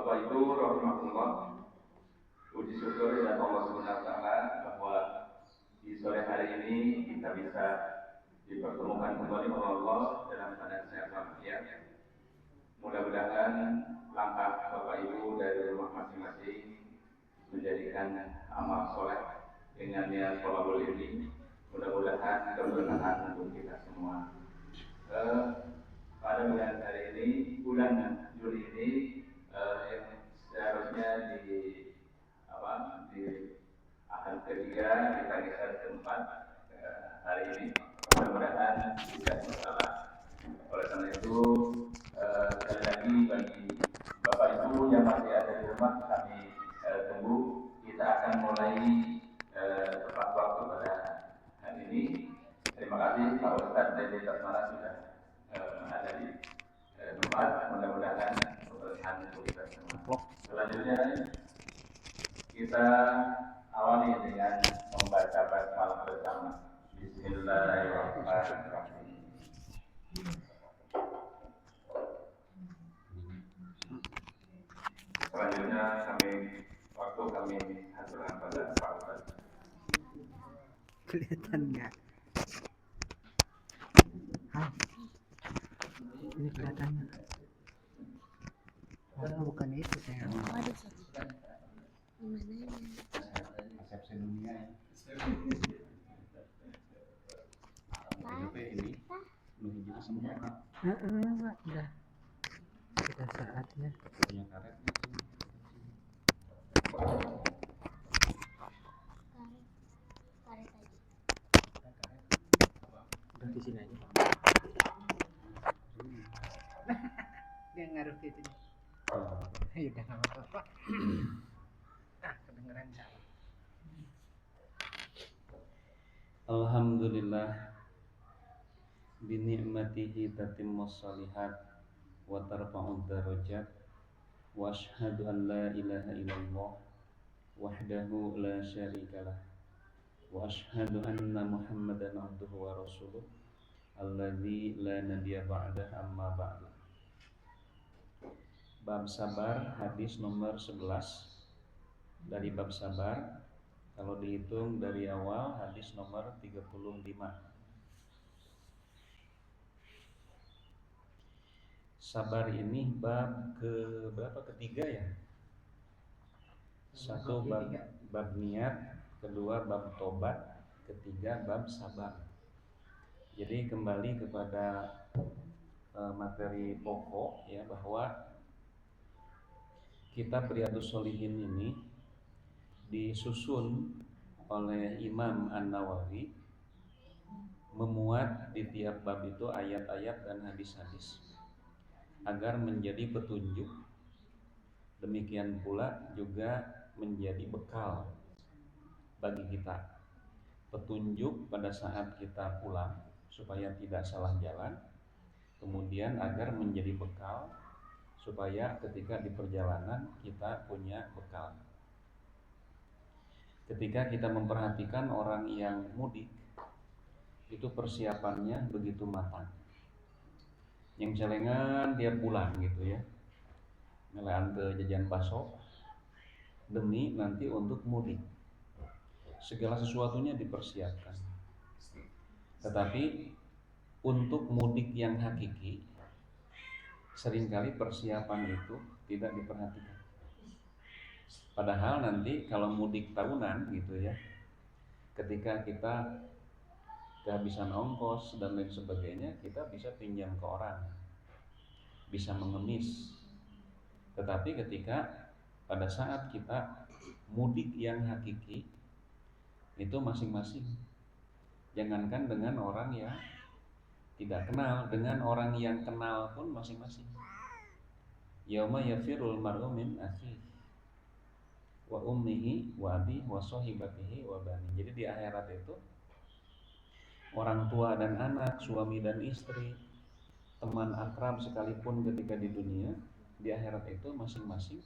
Bapak Ibu rahimahullah, puji syukur dan Allah Subhanahu wa taala bahwa di sore hari ini kita bisa dipertemukan kembali oleh Allah dalam keadaan sehat walafiat. Mudah-mudahan langkah Bapak Ibu dari rumah masing-masing menjadikan amal soleh dengan niat thalabul ilmi. Mudah-mudahan keberkahan untuk kita semua. Pada bulan hari ini, bulan Juli ini, yang seharusnya di ahad ketiga kita geser ke keempat hari ini. Mudah-mudahan tidak masalah. Oleh karena itu, sekali lagi bagi Bapak Ibu yang masih ada di rumah, kami tunggu. Kita akan mulai tepat waktu pada hari ini. Terima kasih Pak Ustadz Dede Tasmana sudah ada di tempat. Mudah-mudahan keberkahan untuk kita semua. Selanjutnya kita awali dengan membaca basmalah bersama. Bismillahirrahmanirrahim. Selanjutnya waktu kami haturkan pada Pak Ustadz. Kelihatan nggak? Ini kelihatannya. Oh, bukan itu saya. Oh, di sini. Gimana ya? Persepsi dunia ya. Ini lebih juga semua Udah saatnya. punya karet. Karet aja. Udah di sini aja. Dia ngaruh ke itu. Ya udah nggak apa-apa. Kedengeran salah. Alhamdulillah bi ni'matihi tatimmus shalihat wa tarfa'ud darajat wa asyhadu an la ilaha illallah wahdahu la syarikalah wa asyhadu anna muhammadan abduhu wa rasuluh alladzi la nabiyya ba'dah amma ba'du. Bab sabar, hadis nomor 11 dari bab sabar. Kalau dihitung dari awal, hadis nomor 35. Sabar ini bab ke berapa? Ketiga ya? Satu bab niat, kedua bab tobat, ketiga bab sabar. Jadi kembali kepada materi pokok ya, bahwa kitab Riyadhus Shalihin ini disusun oleh Imam An-Nawawi, memuat di tiap bab itu ayat-ayat dan hadis-hadis agar menjadi petunjuk. Demikian pula juga menjadi bekal bagi kita, petunjuk pada saat kita pulang supaya tidak salah jalan, kemudian agar menjadi bekal supaya ketika di perjalanan kita punya bekal. Ketika kita memperhatikan orang yang mudik, itu persiapannya begitu matang. Yang celengan dia pulang gitu ya, ngelean ke jajan baso demi nanti untuk mudik. Segala sesuatunya dipersiapkan. Tetapi untuk mudik yang hakiki, seringkali persiapan itu tidak diperhatikan. Padahal nanti kalau mudik tahunan gitu ya, ketika kita kehabisan ongkos dan lain sebagainya, kita bisa pinjam ke orang, bisa mengemis. Tetapi ketika pada saat kita mudik yang hakiki, itu masing-masing. Jangankan dengan orang yang tidak kenal, dengan orang yang kenal pun masing-masing. Yauma yafirul mar'u min akhihi wa ummihi wa abihi wa sahibatihi wa bani. Jadi di akhirat itu orang tua dan anak, suami dan istri, teman akrab sekalipun ketika di dunia, di akhirat itu masing-masing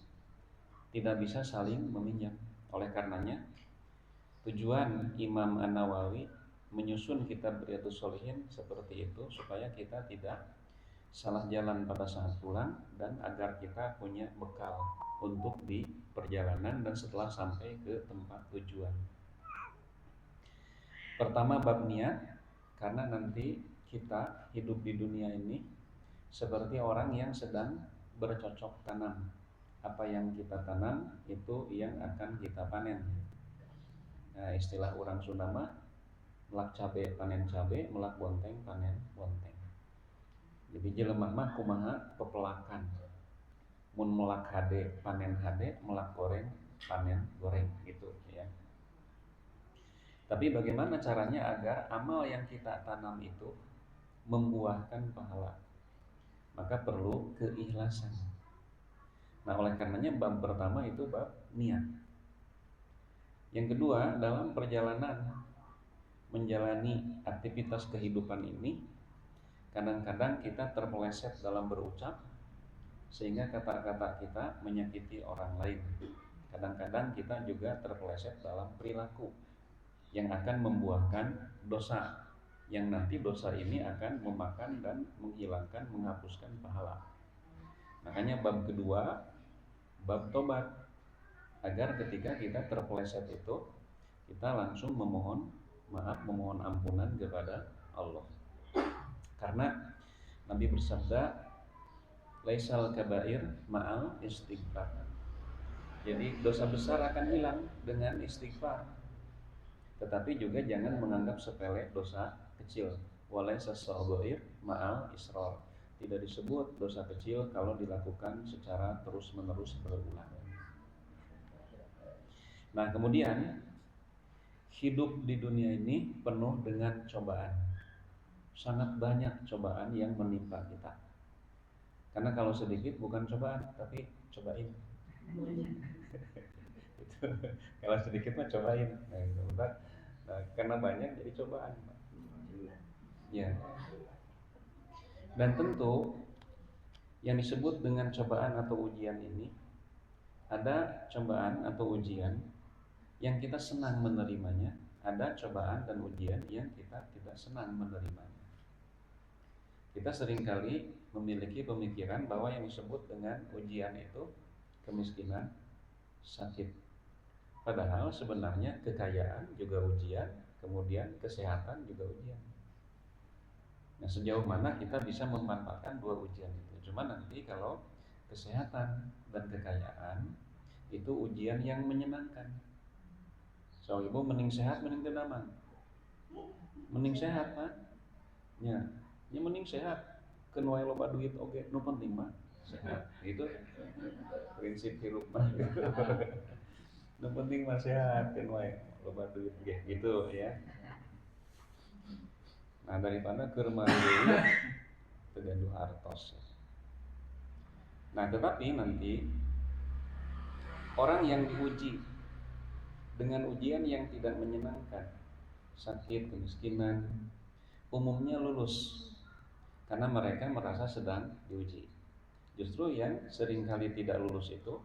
tidak bisa saling meminjam. Oleh karenanya tujuan Imam An-Nawawi menyusun kitab Riyadhus Shalihin seperti itu supaya kita tidak salah jalan pada saat pulang, dan agar kita punya bekal untuk di perjalanan dan setelah sampai ke tempat tujuan. Pertama bab niat, karena nanti kita hidup di dunia ini seperti orang yang sedang bercocok tanam. Apa yang kita tanam itu yang akan kita panen. Nah, istilah orang Sunda mah melak cabe panen cabe, melak bonteng panen bonteng. Jadi jelema mah kumaha pepelakan. Mun melak hade panen hade, melak goreng panen goreng gitu ya. Tapi bagaimana caranya agar amal yang kita tanam itu membuahkan pahala? Maka perlu keikhlasan. Nah, oleh karenanya bab pertama itu bab niat. Yang kedua, dalam perjalanan menjalani aktivitas kehidupan ini, kadang-kadang kita terpeleset dalam berucap sehingga kata-kata kita menyakiti orang lain. Kadang-kadang kita juga terpeleset dalam perilaku yang akan membuahkan dosa, yang nanti dosa ini akan memakan dan menghilangkan, menghapuskan pahala. Makanya bab kedua, bab tobat, agar ketika kita terpeleset itu kita langsung memohon maaf, memohon ampunan kepada Allah. Karena Nabi bersabda, laisal kabair ma'al istighfar. Jadi dosa besar akan hilang dengan istighfar. Tetapi juga jangan menganggap sepele dosa kecil. Walaisa saghair ma'al israr. Tidak disebut dosa kecil kalau dilakukan secara terus-menerus berulang. Nah, kemudian hidup di dunia ini penuh dengan cobaan. Sangat banyak cobaan yang menimpa kita. Karena kalau sedikit bukan cobaan, tapi cobain. Kalau sedikit mah cobain. Nah, karena banyak jadi cobaan. Ya. Dan tentu yang disebut dengan cobaan atau ujian ini, ada cobaan atau ujian yang kita senang menerimanya, ada cobaan dan ujian yang kita tidak senang menerimanya. Kita seringkali memiliki pemikiran bahwa yang disebut dengan ujian itu kemiskinan, sakit. Padahal sebenarnya kekayaan juga ujian, kemudian kesehatan juga ujian. Nah, sejauh mana kita bisa memanfaatkan dua ujian itu. Cuma nanti kalau kesehatan dan kekayaan itu ujian yang menyenangkan. So, ibu mending sehat mending kedaman. Mending sehat mah. Ya mending sehat. Keun wae loba duit oge, nu penting mah sehat. Itu prinsip hidup mah. Nu penting mah sehat, keun wae loba duit ge gitu ya. Nah, daripada keur mari deui tegaduh artos. Nah, tetapi nanti orang yang diuji dengan ujian yang tidak menyenangkan, sakit, kemiskinan, umumnya lulus karena mereka merasa sedang diuji. Justru yang seringkali tidak lulus itu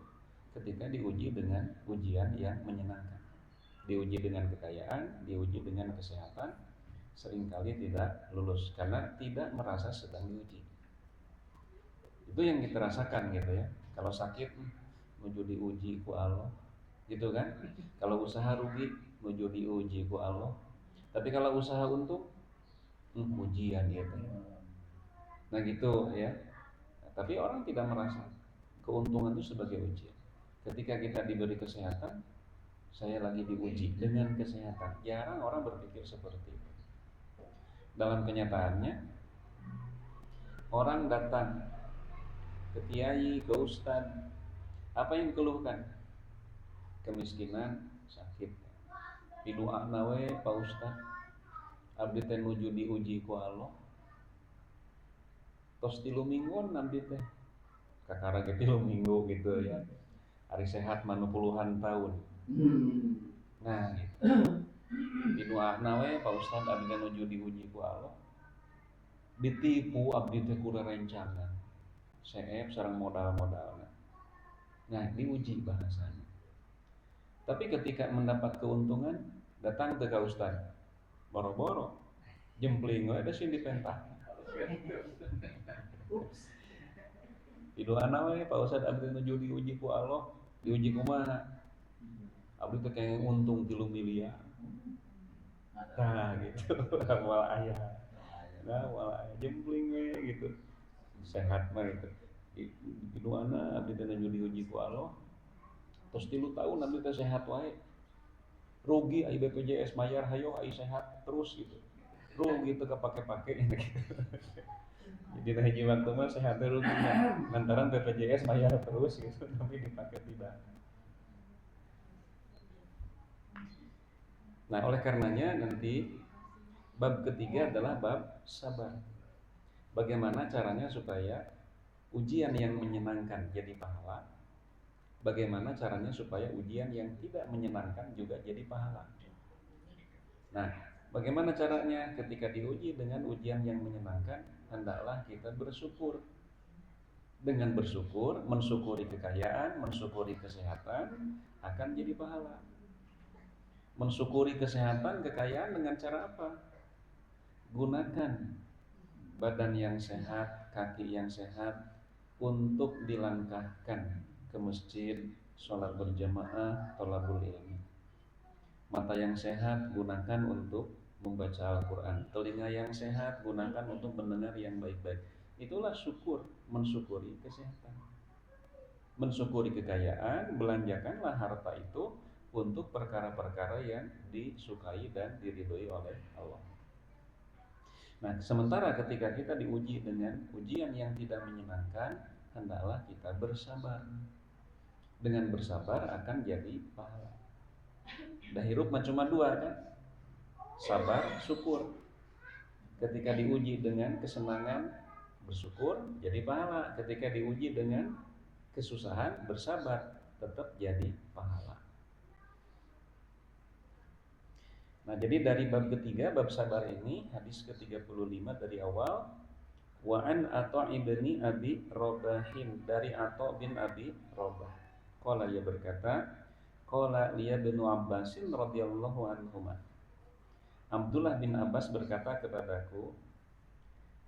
ketika diuji dengan ujian yang menyenangkan. Diuji dengan kekayaan, diuji dengan kesehatan, seringkali tidak lulus karena tidak merasa sedang diuji. Itu yang kita rasakan gitu ya. Kalau sakit menuju diuji ku Allah, gitu kan? Kalau usaha rugi menuju diuji ku Allah. Tapi kalau usaha untung, ujian gitu. Nah gitu ya. Tapi orang tidak merasa keuntungan itu sebagai ujian. Ketika kita diberi kesehatan, saya lagi diuji dengan kesehatan. Jarang orang berpikir seperti itu. Dalam kenyataannya, orang datang ke kiai, ke ustad, apa yang dikeluhkan? Kemiskinan, sakit. Pidoana we Pak Ustad, abdi teh nuju diuji ku Allah. Tos 3 mingguan abdi teh. Kakara ge 3 minggu gitu ya. Ari sehat manu puluhan tahun. Nah, gitu. Pidoana we Pak Ustad abdi teh nuju diuji ku Allah. Ditipu abdi teh ku rerencangan. Seep sareng modal-modalna. Nah, diuji bahasanya. Tapi ketika mendapat keuntungan, datang ke Ustaz. Boro-boro jempling we ada sih dipentah. Di doana we Pak Ustad abdi nuju diuji ku Allah, diuji kumaha? Abdi teh kenging untung 3 miliar. Nah gitu, wal aya. Nah, wal aya jempling we gitu. Sehat mah gitu. Di doana abdi teh nuju diuji ku Allah. Terus 3 tahun abdi teh sehat wae. Rugi aya BPJS mayar hayo ai sehat terus gitu. Rugi teu kapake-pake gitu. Jadi nah hiji waktu mah sehat teh ruginya lantaran BPJS bayar terus gitu tapi dipakai tidak. Nah, oleh karenanya nanti bab ketiga adalah bab sabar. Bagaimana caranya supaya ujian yang menyenangkan jadi pahala? Bagaimana caranya supaya ujian yang tidak menyenangkan juga jadi pahala? Nah, bagaimana caranya ketika diuji dengan ujian yang menyenangkan? Hendaklah kita bersyukur. Dengan bersyukur, mensyukuri kekayaan, mensyukuri kesehatan, akan jadi pahala. Mensyukuri kesehatan, kekayaan dengan cara apa? Gunakan badan yang sehat, kaki yang sehat untuk dilangkahkan ke masjid, sholat berjamaah, thalabul ilmi. Mata yang sehat gunakan untuk membaca Al-Quran. Telinga yang sehat gunakan untuk mendengar yang baik-baik. Itulah syukur, mensyukuri kesehatan. Mensyukuri kekayaan, belanjakanlah harta itu untuk perkara-perkara yang disukai dan diridhoi oleh Allah. Nah, sementara ketika kita diuji dengan ujian yang tidak menyenangkan, hendaklah kita bersabar. Dengan bersabar akan jadi pahala. Dah hirup mah cuma 2 kan? Sabar, syukur. Ketika diuji dengan kesenangan, bersyukur jadi pahala. Ketika diuji dengan kesusahan, bersabar, tetap jadi pahala. Nah, jadi dari bab ketiga, bab sabar ini, hadis ke-35 dari awal, wa an Atha ibni Abi Robahin, dari Atha bin Abi Robah. Qala, ia berkata, qala liya bin Abbasin radhiyallahu anhuma. Abdullah bin Abbas berkata kepadaku,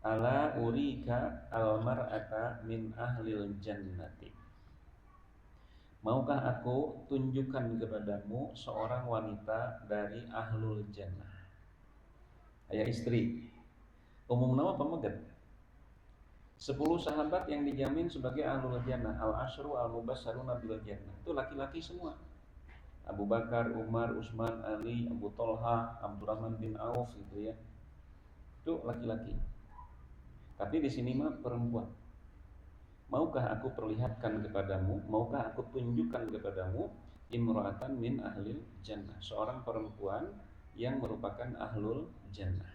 ala urika al-mar'ata min ahlil jannati. Maukah aku tunjukkan kepadamu seorang wanita dari ahlul jannah? Aya istri. Umum nama pameget. 10 sahabat yang dijamin sebagai ahlul jannah, al-asyru al-mubasysyaruna bil jannah. Itu laki-laki semua. Abu Bakar, Umar, Utsman, Ali, Abu Thalha, Abdurrahman bin Auf gitu ya. Itu laki-laki. Tapi di sini mah perempuan. Maukah aku perlihatkan kepadamu, maukah aku tunjukkan kepadamu imra'atan min ahlil jannah, seorang perempuan yang merupakan ahlul jannah.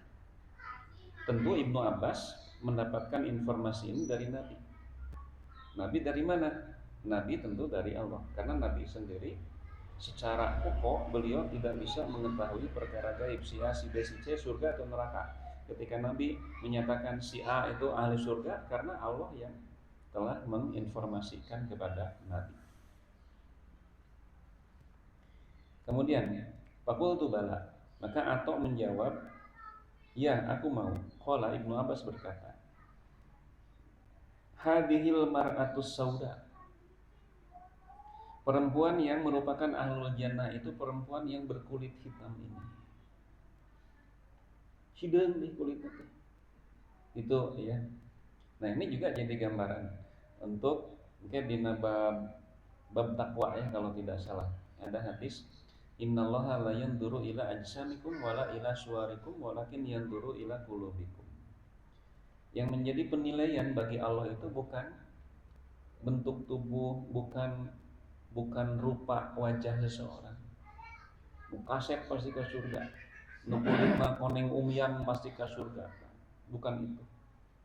Tentu Ibnu Abbas mendapatkan informasi ini dari Nabi. Nabi dari mana? Nabi tentu dari Allah, karena Nabi sendiri secara pokok beliau tidak bisa mengetahui perkara gaib, si A, si B, si C, surga atau neraka. Ketika Nabi menyatakan si A itu ahli surga, karena Allah yang telah menginformasikan kepada Nabi. Kemudian, faqultu bala, maka Atha menjawab, ya aku mau. Qala, Ibnu Abbas berkata, hadhil mar'atus sauda, perempuan yang merupakan ahlul jannah itu perempuan yang berkulit hitam ini. Hideung nih kulitnya tuh. Itu ya. Nah, ini juga jadi gambaran untuk mungkin di bab takwa ya kalau tidak salah. Ada hadis, innallaha la yanzuru ila ajsamikum wala ila suwarikum walakin yanzuru ila qulubikum. Yang menjadi penilaian bagi Allah itu bukan bentuk tubuh, bukan rupa wajah seseorang. Kasep pasti ke surga. Nu kulit mah koneng umyang pasti ke surga. Bukan itu.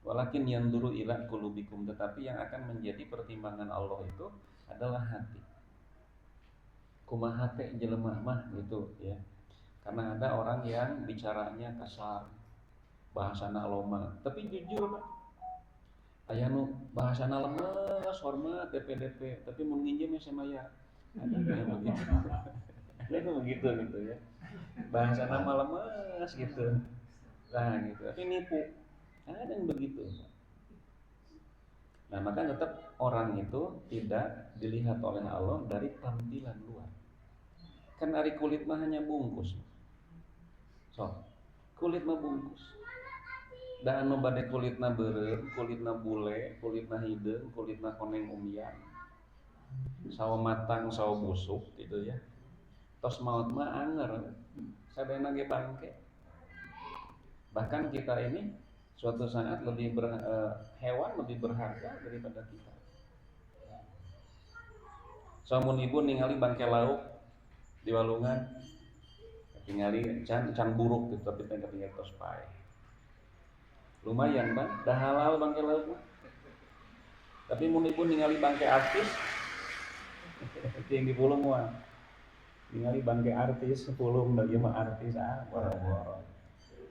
Walakin yanzuru ila qulubikum, tetapi yang akan menjadi pertimbangan Allah itu adalah hati. Kumaha teh jelema mah gitu ya. Karena ada orang yang bicaranya kasar, bahasana loma, tapi jujur Pak. Aya nu bahasana lemes, hormat, DP, tapi mun nginjem ya semaya. Ada yang begitu. Ada yang begitu gitu ya. Bahasana mah lemes gitu. Nah gitu, tapi nipu. Ada yang begitu. Nah, maka tetap orang itu tidak dilihat oleh Allah dari tampilan luar. Kan ari kulit mah hanya bungkus. So, kulit mah bungkus. Da anu bade kulitna beureum, kulitna bule, kulitna hideung, kulitna koneng umyan. Sawo matang, sawo busuk gitu ya. Tos maot mah anger. Sadayana ge bangke. Bahkan kita ini suatu saat hewan lebih berharga daripada kita. Samun ibu ningali bangke lauk di walungan, ningali can buruk gitu tapi teh pinggir tos pae. Lumayan bang, dah halal bangke lauk mah. Tapi mun ibu ningali bangke artis, yang di pulung mah. Ningali bangke artis, pulung da ieu mah artis boro-boro.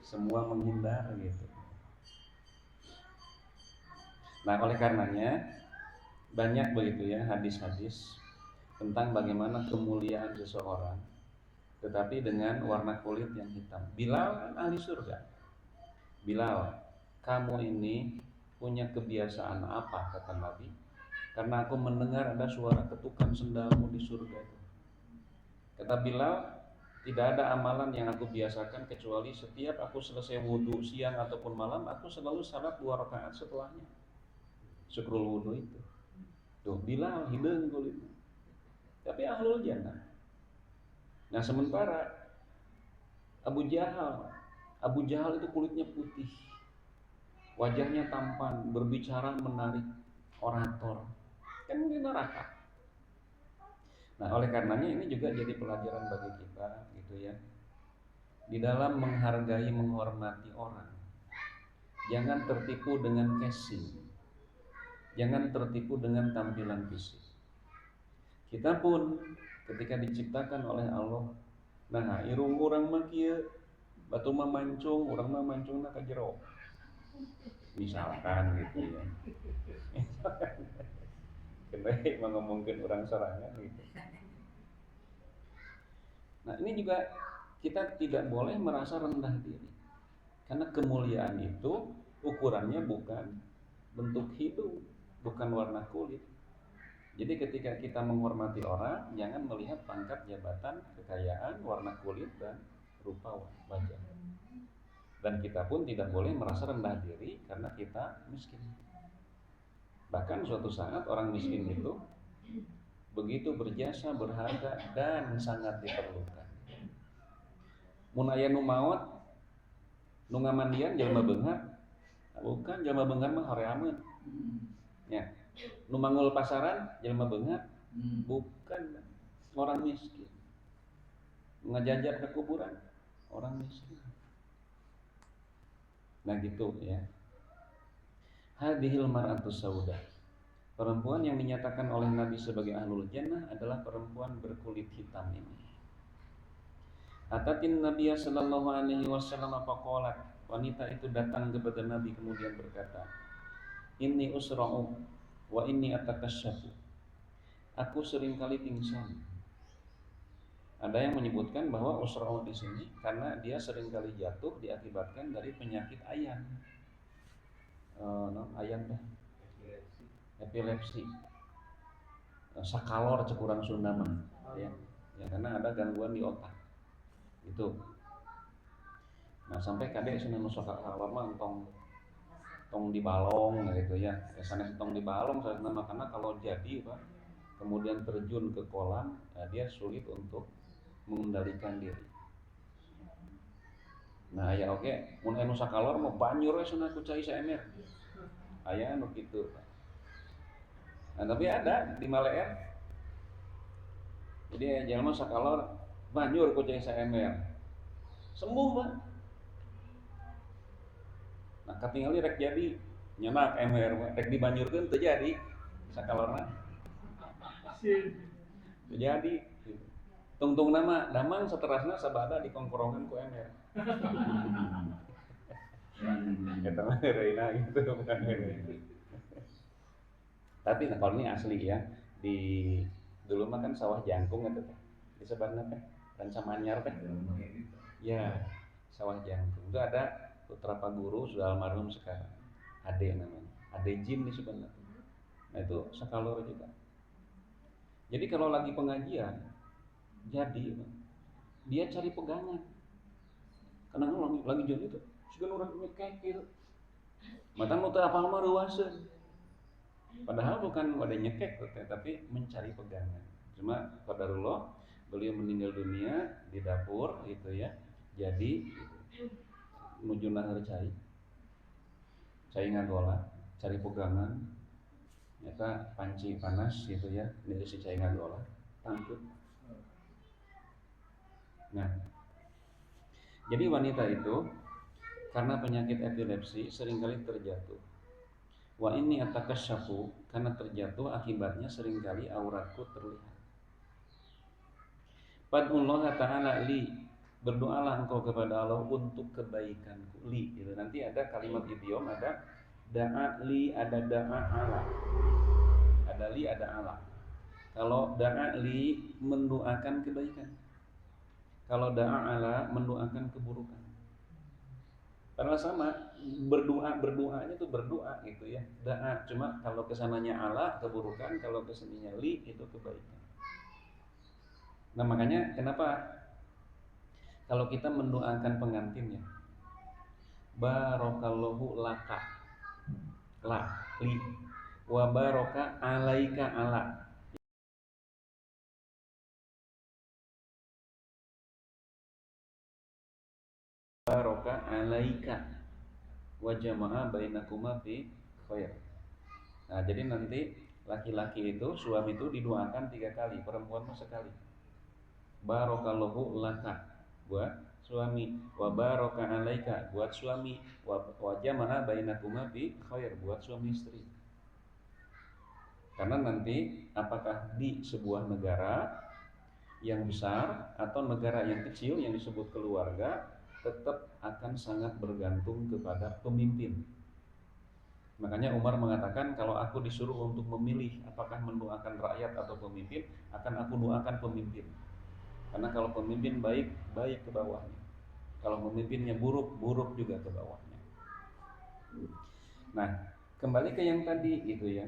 Semua menghindar gitu. Nah, oleh karenanya banyak begitu ya hadis-hadis tentang bagaimana kemuliaan seseorang tetapi dengan warna kulit yang hitam. Bilal kan ahli surga. Bilal, kamu ini punya kebiasaan apa, kata Nabi? Karena aku mendengar ada suara ketukan sendalmu di surga itu. Kata Bilal, tidak ada amalan yang aku biasakan kecuali setiap aku selesai wudhu siang ataupun malam, aku selalu salat 2 rakaat setelahnya. Syukrul wudhu itu. Tuh, Bilal hideung kulitnya. Tapi ahlul jannah. Nah, sementara Abu Jahal itu kulitnya putih. Wajahnya tampan, berbicara menarik, orator. Kan di neraka. Nah, oleh karenanya ini juga jadi pelajaran bagi kita gitu ya. Di dalam menghargai, menghormati orang. Jangan tertipu dengan casing. Jangan tertipu dengan tampilan fisik. Kita pun ketika diciptakan oleh Allah, nah irung urang mah kieu, batu mah mancung, urang mah mancungna ka jero. Misalkan gitu ya. Kenapa ngomongkeun urang sorangan gitu. Nah, ini juga kita tidak boleh merasa rendah diri. Karena kemuliaan itu ukurannya bukan bentuk hidung, bukan warna kulit. Jadi ketika kita menghormati orang, jangan melihat pangkat, jabatan, kekayaan, warna kulit, dan rupa wajah. Dan kita pun tidak boleh merasa rendah diri karena kita miskin. Bahkan suatu saat orang miskin itu begitu berjasa, berharga, dan sangat diperlukan. Mun aya nu maot, nu ngamandian jelema beunghar, bukan jelema beunghar mah horeameun. Ya. Nu mangul pasaran jelema beunghar, bukan orang miskin. Ngajajar ke kuburan orang miskin. Nah gitu ya. Hadhil mar'atus sauda. Perempuan yang dinyatakan oleh Nabi sebagai ahlul jannah adalah perempuan berkulit hitam ini. Atatin Nabiya sallallahu alaihi wasallam faqalat. Wanita itu datang kepada Nabi kemudian berkata, "Inni usra'u wa inni atakasyafu." Aku seringkali pingsan. Ada yang menyebutkan bahwa usra'u di sini karena dia seringkali jatuh diakibatkan dari penyakit ayan. Ayan dah. Epilepsi. Sakalor cekurang Sunda mah, ya. Ya karena ada gangguan di otak. Itu. Nah, sampai kadek cenah nu sakalor mah tong dibalong gitu ya. Sanes tong dibalong sanesna makana kalau jadi Pak, kemudian terjun ke kolam, dia sulit untuk mengendalikan diri. Nah, ya oke, mun anu sakalor mah banyur we cenah ku cai saemer. Aya anu kitu. Nah, tapi ada di Maleer. Jadi jelema sakalor banyur ku cai saemer. Sembuh, Pak. Nah, katingali rek jadi nyenak emer rek dibanyurkeun teu jadi sakalorna. Teu jadi. Tungtung nama damang saterasna sabada dikongkorongan ku emer. Eta mah reina gitu bukan reina. Tapi nah, kalau ini asli ya, di dulu mah kan sawah jangkung itu teh. Disebutna teh Ranca Manyar teh. Ya, sawah jangkung. Itu ada putra Pak Guru sudah almarhum sekarang. Ade namanya. Ade Jin disebutna. Nah itu sakalor juga. Jadi kalau lagi pengajian, jadi dia cari pegangan. Karena lagi jadi itu, sudah orang nyekek gitu. Matan nu teu apal mah reuaseun. Padahal bukan pada nyekek tapi mencari pegangan. Cuma qadarullah beliau meninggal dunia di dapur gitu ya. Jadi nuju nahar cai ngagola, cari pegangan. Nyata panci panas gitu ya, ini si cai ngagola, tangkut. Nah, jadi wanita itu karena penyakit epilepsi seringkali terjatuh. Wa ini atakasyafu, karena terjatuh akibatnya seringkali auratku terlihat. Fad'ullah ta'ala li, berdoalah engkau kepada Allah untuk kebaikanku. Li, gitu. Nanti ada kalimat idiom, ada da'a li, ada da'a ala. Ada li, ada ala. Kalau da'a li mendoakan kebaikan. Kalau da'a ala mendoakan keburukan. Karena sama, berdoanya tuh berdoa gitu ya. Da'a, cuma kalau kesananya ala keburukan, kalau kesananya li itu kebaikan. Nah makanya kenapa kalau kita mendoakan pengantinnya, barakallahu laka, la, li, wa baraka alaika ala. Baraka alaika wa jama'a bainakuma fi khair. Nah, jadi nanti laki-laki itu, suami itu didoakan 3 kali, perempuan mah sekali. Barakallahu laka buat suami, wa baraka alaika buat suami, wa jama'a bainakuma fi khair buat suami istri. Karena nanti apakah di sebuah negara yang besar atau negara yang kecil yang disebut keluarga, tetap akan sangat bergantung kepada pemimpin. Makanya Umar mengatakan, kalau aku disuruh untuk memilih apakah mendoakan rakyat atau pemimpin, akan aku doakan pemimpin. Karena kalau pemimpin baik, baik ke bawahnya. Kalau pemimpinnya buruk, buruk juga ke bawahnya. Nah, kembali ke yang tadi itu ya,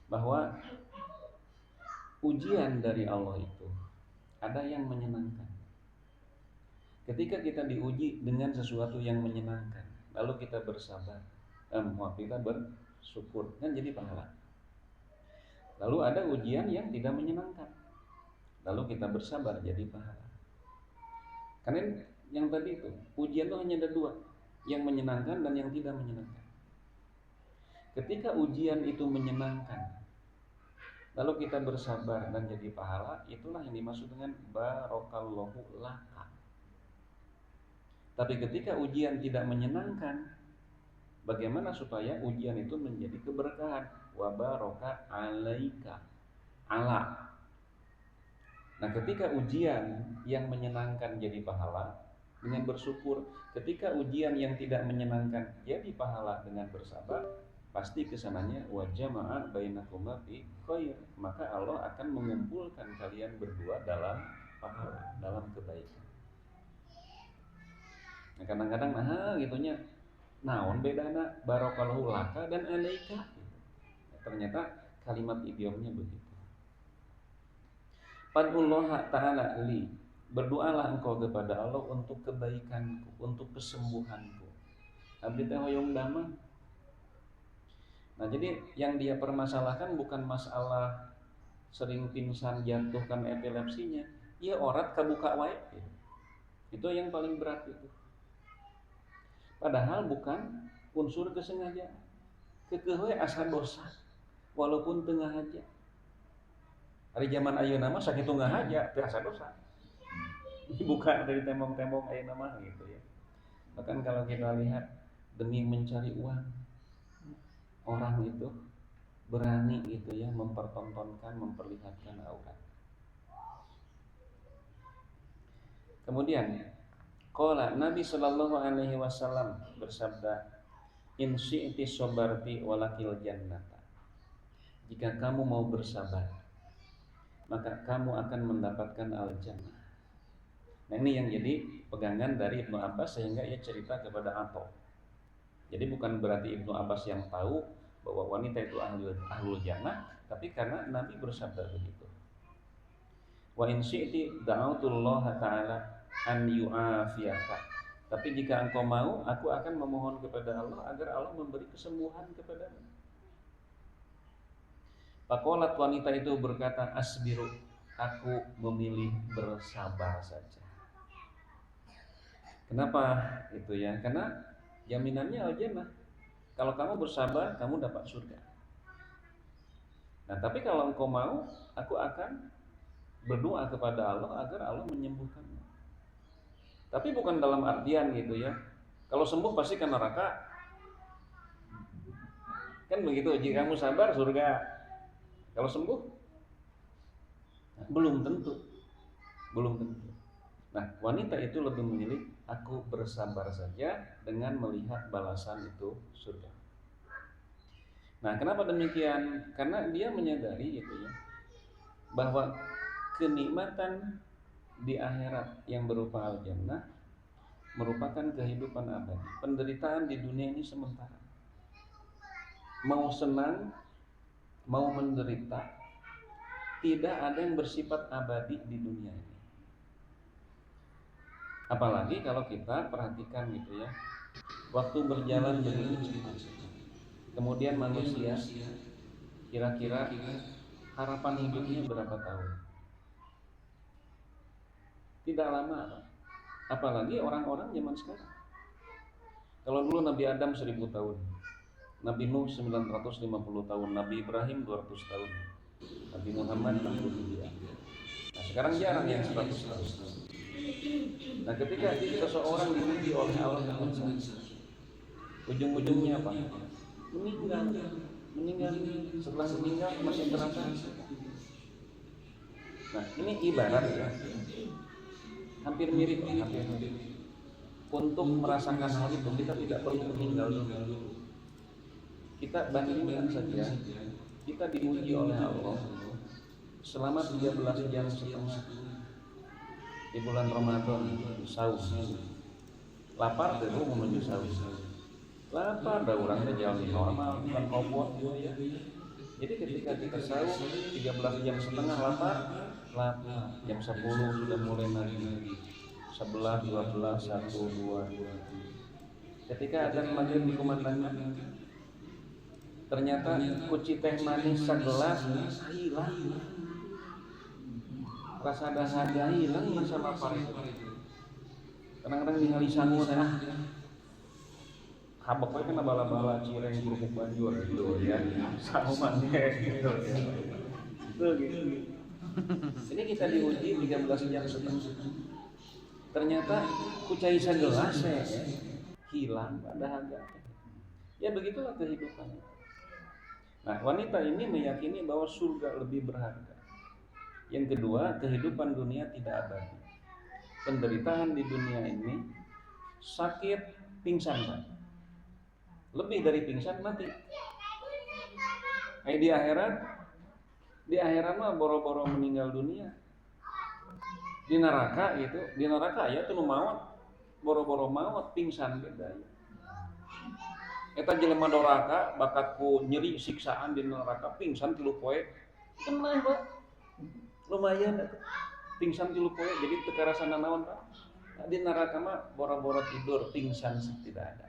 bahwa ujian dari Allah itu ada yang menyenangkan. Ketika kita diuji dengan sesuatu yang menyenangkan, lalu kita bersabar, kita bersyukur, kan jadi pahala. Lalu ada ujian yang tidak menyenangkan, lalu kita bersabar, jadi pahala. Karena yang tadi itu, ujian itu hanya ada 2, yang menyenangkan dan yang tidak menyenangkan. Ketika ujian itu menyenangkan, lalu kita bersabar dan jadi pahala, itulah yang dimaksud dengan barakallahu laka. Tapi ketika ujian tidak menyenangkan, bagaimana supaya ujian itu menjadi keberkahan? Wa baraka alaika, ala. Nah, ketika ujian yang menyenangkan jadi pahala dengan bersyukur, ketika ujian yang tidak menyenangkan jadi pahala dengan bersabar, pasti kesananya wa jama'a bainakuma fi khair, maka Allah akan mengumpulkan kalian berdua dalam pahala, dalam kebaikan. Nah, kadang-kadang gitunya naon bedana barakallahu laka dan alaika gitu. Nah, ternyata kalimat idiomnya begitu. Fad'ullah ta'ala li, berdoalah engkau kepada Allah untuk kebaikanku, untuk kesembuhanku. Abdi teh hoyong damang. Nah, jadi yang dia permasalahkan bukan masalah sering pingsan, jatuh kan epilepsinya, ya orat kabuka wae gitu. Itu yang paling berat itu. Padahal bukan unsur kesengajaan. Kekewe asa dosa walaupun tengah aja. Hari zaman ayeuna mah sakitu ngahaja teu asa dosa. Bukan dari tembok-tembok ayeuna mah gitu ya. Bahkan kalau kita lihat demi mencari uang, orang itu berani gitu ya mempertontonkan, memperlihatkan aurat. Kemudian qala Nabi sallallahu alaihi wasallam bersabda, in syi'ti sabarti walakil jannata. Jika kamu mau bersabar, maka kamu akan mendapatkan al-jannah. Nah, ini yang jadi pegangan dari Ibnu Abbas sehingga ia cerita kepada Atha. Jadi bukan berarti Ibnu Abbas yang tahu bahwa wanita itu ahlul jannah, tapi karena Nabi bersabda begitu. Wa in syi'ti da'autullaha ta'ala an yu'afiyaka. Tapi jika engkau mau, aku akan memohon kepada Allah agar Allah memberi kesembuhan kepadamu. Faqalat, wanita itu berkata, asbiru, aku memilih bersabar saja. Kenapa itu ya? Karena jaminannya al-jannah. Kalau kamu bersabar, kamu dapat surga. Nah, tapi kalau engkau mau, aku akan berdoa kepada Allah agar Allah menyembuhkanmu. Tapi bukan dalam artian gitu ya. Kalau sembuh pasti ke neraka. Kan begitu, jika kamu sabar surga. Kalau sembuh belum tentu. Belum tentu. Nah, wanita itu lebih memilih aku bersabar saja dengan melihat balasan itu surga. Nah, kenapa demikian? Karena dia menyadari gitu ya, bahwa kenikmatan di akhirat yang berupa al-jannah merupakan kehidupan abadi. Penderitaan di dunia ini sementara. Mau senang, mau menderita, tidak ada yang bersifat abadi di dunia ini. Apalagi kalau kita perhatikan gitu ya, waktu berjalan begitu cepat. Kemudian manusia kira-kira harapan hidupnya berapa tahun? Tidak lama. Apalagi orang-orang zaman sekarang. Kalau dulu Nabi Adam 1000 tahun, Nabi Nuh 950 tahun, Nabi Ibrahim 200 tahun, Nabi Muhammad 67 tahun. Nah, sekarang jarang yang 100 tahun. Nah, ketika seseorang diuji oleh Allah, ujung-ujungnya apa? Meninggal. Setelah meninggal masih terasa. Nah, ini ibarat ya, hampir mirip. Untuk merasakan hal itu kita tidak perlu meninggal dulu. Kita bandingkan saja, kita diuji oleh Allah selama 13 jam setengah di bulan Ramadan, sahur. Lapar itu menuju sahur. Lapar, ada orangnya jalan normal, bukan obor. Jadi ketika kita sahur 13 jam setengah lapar, jam 10 sudah mulai maghrib. 11, 12, 1, 2. Ketika adzan maghrib dikumandangkan, ternyata kuci teh manis segelas hilang. Rasa dahaga hilang, masa lapar itu. Kadang-kadang ningali sangu teh habek we kena bala-bala cireng kerupuk banjur gitu ya. Sangu mah gitu ya. Itu gitu. Ini kita diuji 13 jam setengah. Ternyata kucai segelas hilang dahaga. Ya begitulah kehidupan. Nah, wanita ini meyakini bahwa surga lebih berharga. Yang kedua, kehidupan dunia tidak abadi. Penderitaan di dunia ini, sakit, pingsan, lebih dari pingsan, mati. Di akhirat mah boro-boro meninggal dunia. Di neraka gitu, di neraka ya tuh maut, boro-boro maut, pingsan beda. Eta jelema doraka bakatku nyeri siksaan di neraka, pingsan 3 poe. Kenah, Pak? Lumayan atuh. Pingsan 3 poe, jadi teu karasana naon, Pak. Nah, di neraka mah boro-boro tidur, pingsan tidak ada.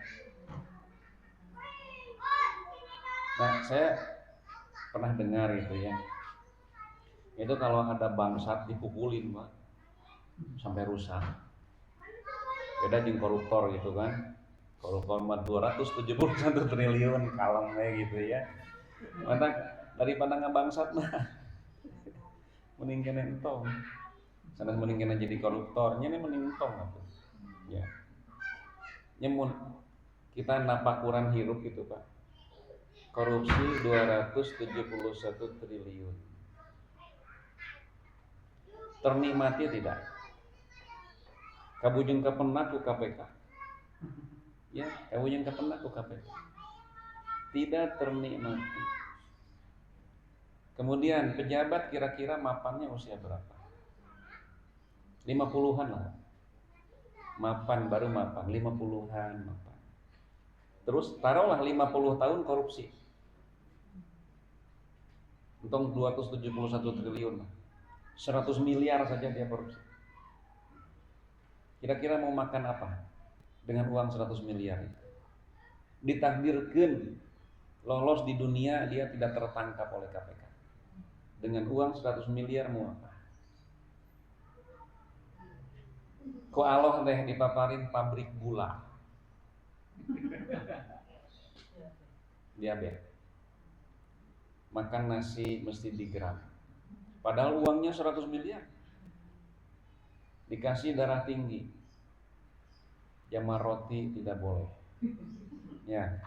Nah, saya pernah dengar itu ya. Itu kalau ada bangsat dipukulin, Pak, sampai rusak. Beda jeung koruptor gitu kan. Koruptor mah 271 triliun kalem gitu ya. Mantap daripada ngabangsat mah mending kena entong. Sanes mending kena jadi koruptor, nya mending entong atuh. Ya. Nyemun kita napakuran hirup gitu, Pak. Korupsi 271 triliun. Ternikmati tidak? Kabujung kapenak ku KPK. Ya, kabujung kapenak ku KPK. Tidak ternikmati. Kemudian pejabat kira-kira mapannya usia berapa? 50-an lah. Mapan, baru mapan, 50-an mapan. Terus taruhlah 50 tahun korupsi. Untung 271 triliun. 100 miliar saja dia korupsi. Kira-kira mau makan apa dengan uang 100 miliar itu? Ditakdirkan lolos di dunia, dia tidak tertangkap oleh KPK. Dengan uang 100 miliar mau apa? Ko Allah deh dipaparin pabrik gula. Diabetes. Makan nasi mesti digram. Padahal uangnya 100 miliar. Dikasih darah tinggi. Jamar roti tidak boleh. Ya.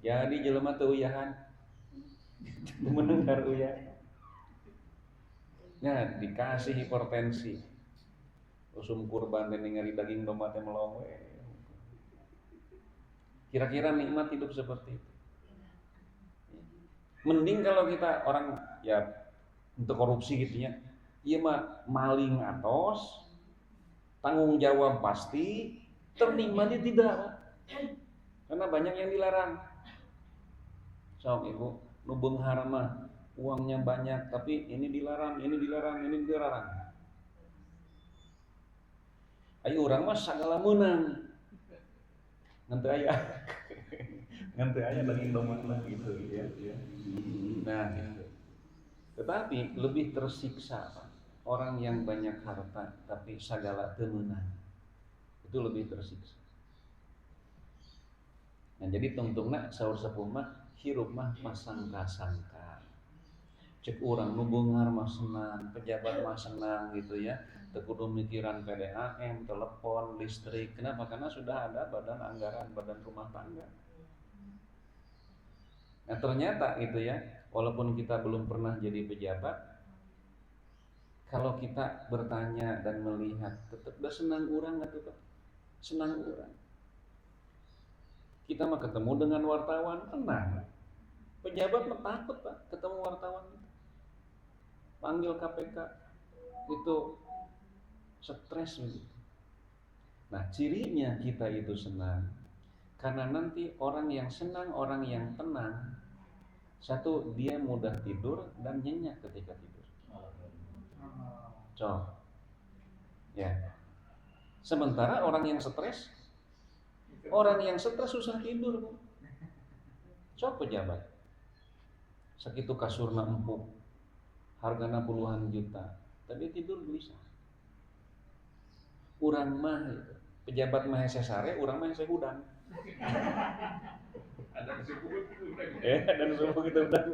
Jadi jelema teu uyahan. Mendengar uyah. Ya, dikasih hipertensi. Usum kurban dan ningali daging domba teh melong. Kira-kira nikmat hidup seperti itu. Mending kalau kita orang ya untuk korupsi gitu ya. Iya mah maling atos, tanggung jawab pasti, ternikmati tidak. Karena banyak yang dilarang. Sok ibu, nu beunghar mah uangnya banyak tapi ini dilarang, ini dilarang, ini dilarang. Ayo orang mah sagala meunang. Ngan teu aya. Ngan teu aya daging domba gitu ya. Nah, gitu. Tetapi lebih tersiksa Pak. Orang yang banyak harta tapi sagala teu meunang. Itu lebih tersiksa. Nah, jadi tungtungna saur sepuh mah hirup mah masangka-sangka. Cek urang nu beunghar mah senang, pejabat mah senang gitu ya. Teu kudu mikiran PDAM, telepon, listrik. Kenapa? Karena sudah ada badan anggaran, badan rumah tangga. Nah, ternyata gitu ya, walaupun kita belum pernah jadi pejabat, kalau kita bertanya dan melihat, tetap dah senang urang atuh Pak. Senang urang. Kita mah ketemu dengan wartawan tenang. Pejabat mah takut Pak ketemu wartawan. Panggil KPK itu stres begitu. Nah, cirinya kita itu senang karena nanti orang yang senang, orang yang tenang, satu dia mudah tidur dan nyenyak ketika tidur. Cok. Ya. Sementara orang yang stres susah tidur. Cok pejabat. Sakitu kasurna empuk, hargana puluhan juta, tapi tidur gelisah. Urang mah pejabat mah hese sare, urang mah hese hudang. Ada disebut udah. Ada disebut gitu udah.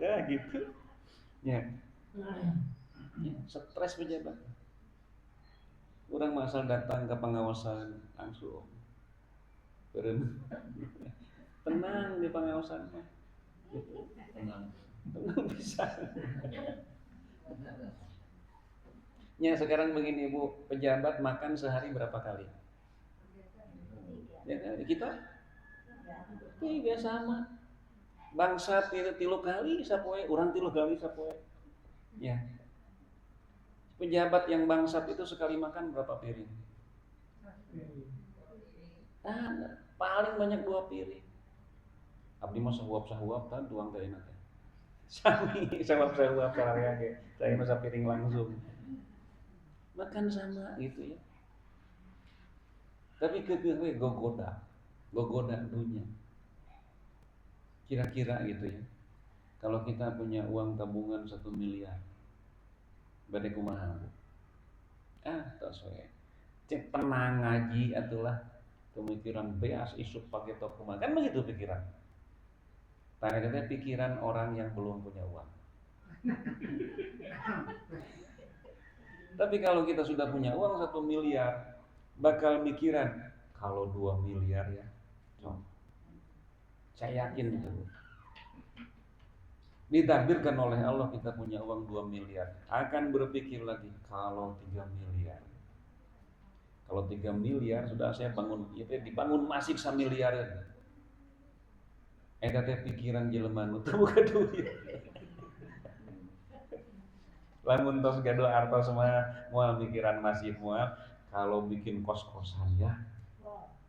Ya gitu. Ya. Stres pejabat. Urang mah asal datang ke pengawasan langsung. Tenang di pengawasan mah. Gitu. Tenang bisa. Ya sekarang begini Bu, pejabat makan sehari berapa kali? Ya, kita 3 sama. Bangsat itu 3 kali sapoe, urang 3 kali sapoe. Ya. Pejabat yang bangsat itu sekali makan berapa piring? Paling banyak 2 piring. Abdi mah sahuap-sahuap kan tuang teh enak. Sami sahuap-sahuap salaya ge. Saya mah sapiring langsung. Makan sama gitu ya. Tapi keukeuh gogoda dunia. Kira-kira gitu ya. Kalau kita punya uang tabungan 1 miliar. Bade kumaha? Tos we. Cek tenang ngaji atulah. Pemikiran beas isuk pake tok kumaha. Kan begitu pikiran. Tanya pikiran orang yang belum punya uang. Tapi kalau kita sudah punya uang 1 miliar, bakal mikiran kalau 2 miliar ya. Saya yakin itu. Ditakdirkan oleh Allah kita punya uang 2 miliar, akan berpikir lagi kalau 3 miliar. Kalau 3 miliar sudah saya bangun, itu dibangun masjid 1 miliar. Eta teh pikiran jelema nu teu boga duit. Lamun tos gaduh artos mah moal mikiran masjid moal kalau bikin kos-kosan ya.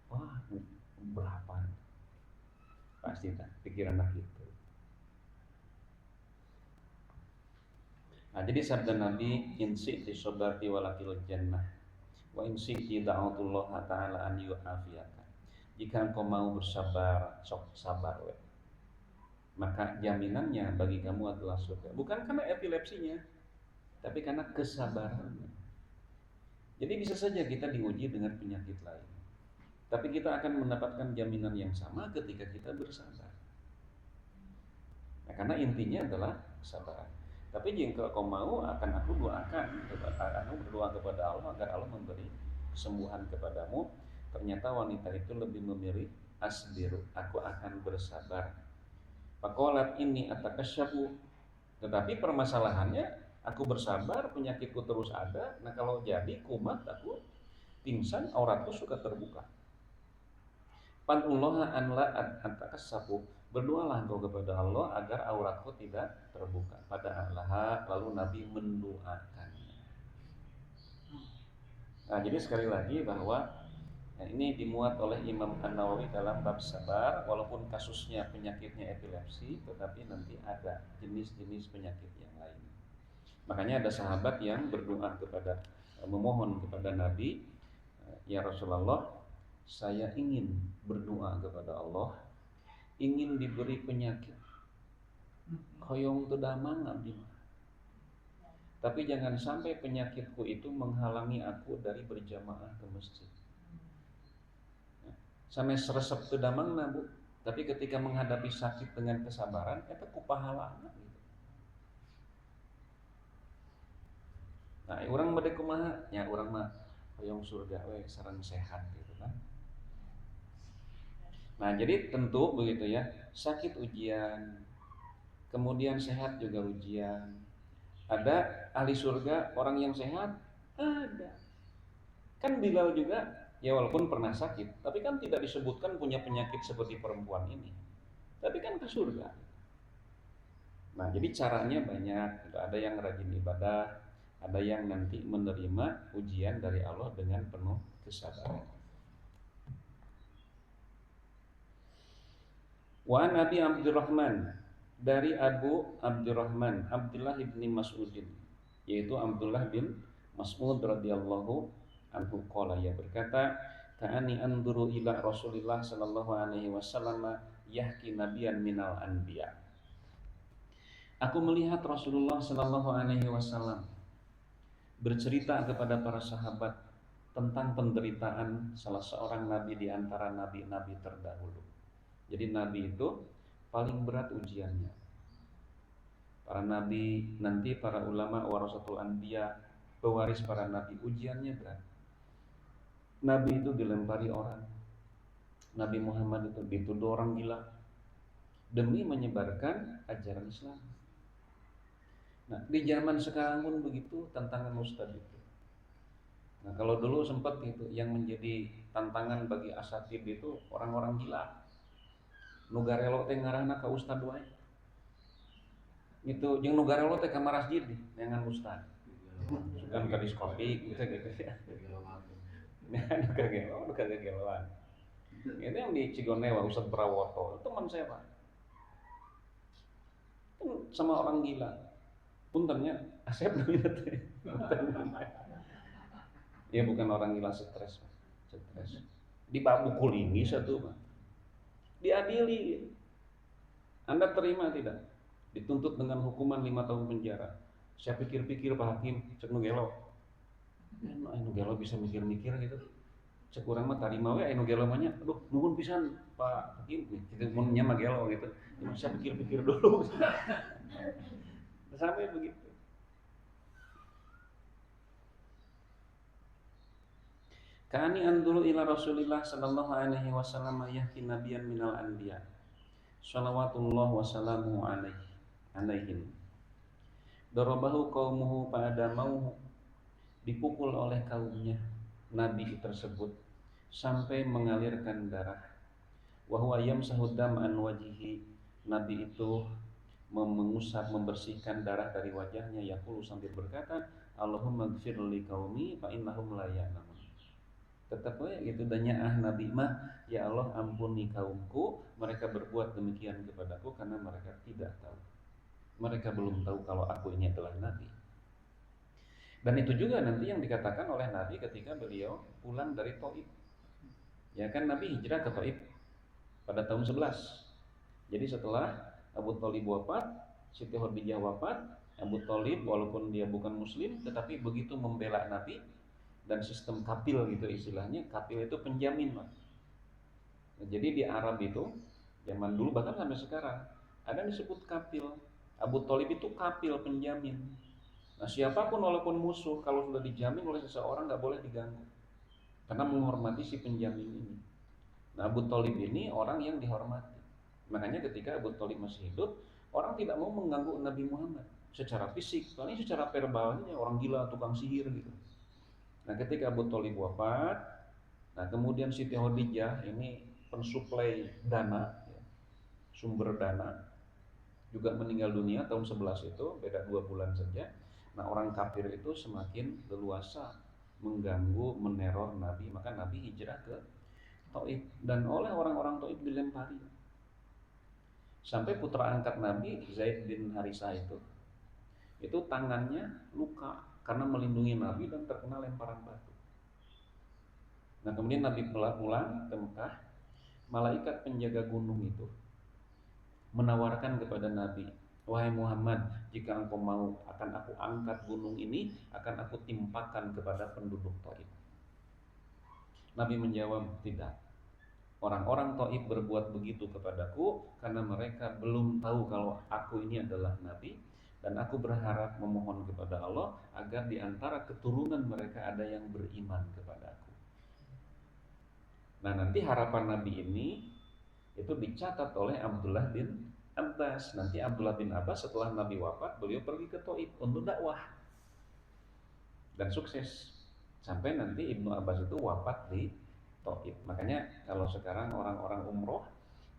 Wah, berapa? Pasti tak pikiran gitu. Nah, jadi sabda Nabi, insi ti sobarti walakil jannah, wa insi ti da'atullah ta'ala an yu'afiyaka. Jika engkau mau bersabar, sok sabar we. Maka jaminannya bagi kamu adalah surga. Bukan karena epilepsinya, tapi karena kesabarannya. Jadi bisa saja kita diuji dengan penyakit lain, tapi kita akan mendapatkan jaminan yang sama ketika kita bersabar. Nah, karena intinya adalah kesabaran. Tapi jika kau mau, akan aku berdoa kepada Allah agar Allah memberi kesembuhan kepadamu. Ternyata wanita itu lebih memilih asbiru, aku akan bersabar. Faqalat inni atakasyafu, tetapi permasalahannya aku bersabar, penyakitku terus ada. Nah kalau jadi kumat, aku pingsan, auratku suka terbuka. Panullaha an la atakasyafu, berdoalah engkau kepada Allah agar auratku tidak terbuka. Pada Allah, lalu Nabi mendoakannya. Nah jadi sekali lagi bahwa ini dimuat oleh Imam An-Nawawi dalam bab sabar. Walaupun kasusnya penyakitnya epilepsi, tetapi nanti ada jenis-jenis penyakit yang lain. Makanya ada sahabat yang berdoa memohon kepada Nabi, ya Rasulullah, saya ingin berdoa kepada Allah, ingin diberi penyakit hoyong teu damang abdi, tapi jangan sampai penyakitku itu menghalangi aku dari berjamaah ke masjid. Sampai resep teu damangna Bu, tapi ketika menghadapi sakit dengan kesabaran eta ku pahalana gitu. Nah, urang bade kumaha? Ya urang mah hoyong surga we sareng sehat gitu kan. Nah, jadi tentu begitu ya, sakit ujian, kemudian sehat juga ujian. Ada ahli surga, orang yang sehat? Ada. Kan Bilal juga ya walaupun pernah sakit, tapi kan tidak disebutkan punya penyakit seperti perempuan ini. Tapi kan ke surga. Nah, jadi caranya banyak. Ada yang rajin ibadah, ada yang nanti menerima ujian dari Allah dengan penuh kesabaran. Wa an Abi Abdurrahman, dari Abu Abdurrahman Abdullah bin Mas'udin, yaitu Abdullah bin Mas'ud radhiyallahu anhu qala, ya berkata, ka'ani anduru ila Rasulillah sallallahu alaihi wasallam yahki nabiyan minal anbiya. Aku melihat Rasulullah sallallahu alaihi wasallam bercerita kepada para sahabat tentang penderitaan salah seorang nabi di antara nabi-nabi terdahulu. Jadi nabi itu paling berat ujiannya. Para nabi, nanti para ulama warasatul anbiya, pewaris para nabi, ujiannya berat. Nabi itu dilempari orang. Nabi Muhammad itu dituduh orang gila demi menyebarkan ajaran Islam. Nah, di zaman sekarang pun begitu tantangan ustaz itu. Nah, kalau dulu sempat itu yang menjadi tantangan bagi asatid itu orang-orang gila. Nu garelo teh ngaranna ka ustad wae. Itu jeung nu garelo teh ka masjid dengan ustad. Sugan ka diskotik gitu ya. Nu kageloan. Ini yang di Cigonewa, Ustadz Prawoto, teman saya Pak. Itu sama orang gila. Puntennya, Asep namanya teh. Ya bukan orang gila, stres. Dibabukul ini satu Pak. Diadili. Anda terima tidak? Dituntut dengan hukuman 5 tahun penjara. Saya pikir-pikir Pak Hakim, cek nu gelo. Anu gelo bisa mikir-mikir gitu. Cek urang mah tarima we anu gelo mah nya. Aduh, nuhun pisan Pak Hakim, kitu mun nya mah gelo gitu. Saya pikir-pikir dulu. Sampai begitu. Kani andulu ila Rasulillah sallallahu alaihi wasallam yahki nabiyan minal anbiya. Shalawatullah wa salamu alaihim. Darabahu qaumuhu fa'adamauhu, dipukul oleh kaumnya nabi tersebut sampai mengalirkan darah. Wa huwa yamsahu dam an wajhihi, nabi itu mengusap membersihkan darah dari wajahnya, yaqulu sambil berkata, Allahumma ighfir li qaumi fa innahum la ya'lamun. Tetap gitu danyaah nabi mah, ya Allah ampuni kaumku, mereka berbuat demikian kepadaku karena mereka tidak tahu. Mereka belum tahu kalau aku ini adalah nabi. Dan itu juga nanti yang dikatakan oleh Nabi ketika beliau pulang dari Taif. Ya kan Nabi hijrah ke Taif pada tahun 11. Jadi setelah Abu Thalib wafat, Siti Khadijah wafat, Abu Thalib walaupun dia bukan muslim tetapi begitu membela Nabi, dan sistem kapil gitu istilahnya. Kapil itu penjamin, Pak. Nah, jadi di Arab itu zaman dulu bahkan sampai sekarang ada yang disebut kapil. Abu Thalib itu kapil penjamin. Nah, siapapun walaupun musuh kalau sudah dijamin oleh seseorang nggak boleh diganggu karena menghormati si penjamin ini. Nah, Abu Thalib ini orang yang dihormati. Makanya ketika Abu Thalib masih hidup, orang tidak mau mengganggu Nabi Muhammad secara fisik, paling secara verbalnya orang gila, tukang sihir gitu. Nah, ketika Abu Thalib wafat, nah kemudian Siti Khadijah ini pensuplai dana, ya, sumber dana, juga meninggal dunia tahun 11 itu, beda 2 bulan saja. Nah, orang kafir itu semakin leluasa mengganggu, meneror Nabi, maka Nabi hijrah ke Taif dan oleh orang-orang Taif dilempari. Sampai putra angkat Nabi Zaid bin Harisah itu tangannya luka karena melindungi Nabi dan terkena lemparan batu. Nah, kemudian Nabi pulang ke Mekah, malaikat penjaga gunung itu menawarkan kepada Nabi, wahai Muhammad, jika engkau mau akan aku angkat gunung ini, akan aku timpakan kepada penduduk Taif. Nabi menjawab, tidak. Orang-orang Taif berbuat begitu kepadaku karena mereka belum tahu kalau aku ini adalah Nabi, dan aku berharap memohon kepada Allah agar di antara keturunan mereka ada yang beriman kepada aku. Nah, nanti harapan Nabi ini itu dicatat oleh Abdullah bin Abbas. Nanti Abdullah bin Abbas setelah Nabi wafat, beliau pergi ke Taif untuk dakwah dan sukses sampai nanti Ibnu Abbas itu wafat di Taif. Makanya kalau sekarang orang-orang umroh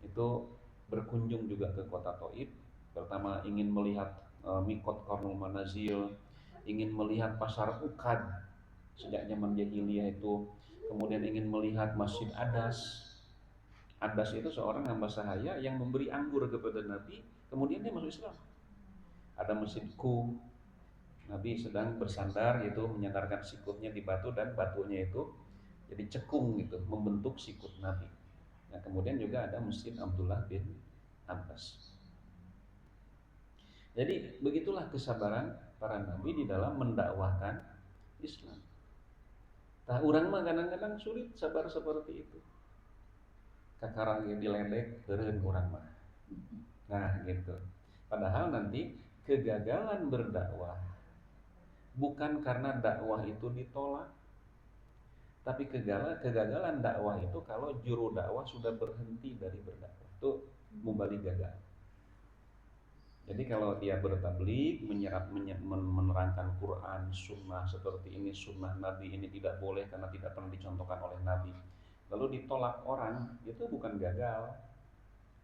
itu berkunjung juga ke kota Taif, pertama ingin melihat Mikot Qarnul Manazil, ingin melihat pasar Ukad sejak zaman jahiliyah itu, kemudian ingin melihat Masjid Adas. Adas itu seorang hamba sahaya yang memberi anggur kepada Nabi, kemudian dia masuk Islam. Ada Masjid Ku, Nabi sedang bersandar itu menyandarkan sikutnya di batu dan batunya itu jadi cekung gitu, membentuk sikut Nabi. Nah, kemudian juga ada Masjid Abdullah bin Abbas. Jadi begitulah kesabaran para nabi di dalam mendakwahkan Islam. Nah, orang mah kadang-kadang sulit sabar seperti itu. Kakarang diledek beureun urang mah. Nah, gitu. Padahal nanti kegagalan berdakwah bukan karena dakwah itu ditolak, tapi kegagalan dakwah itu kalau juru dakwah sudah berhenti dari berdakwah, itu mubalik gagal. Jadi kalau dia bertabligh, menerangkan Quran, sunnah seperti ini, sunnah Nabi ini tidak boleh karena tidak pernah dicontohkan oleh Nabi, lalu ditolak orang, itu bukan gagal.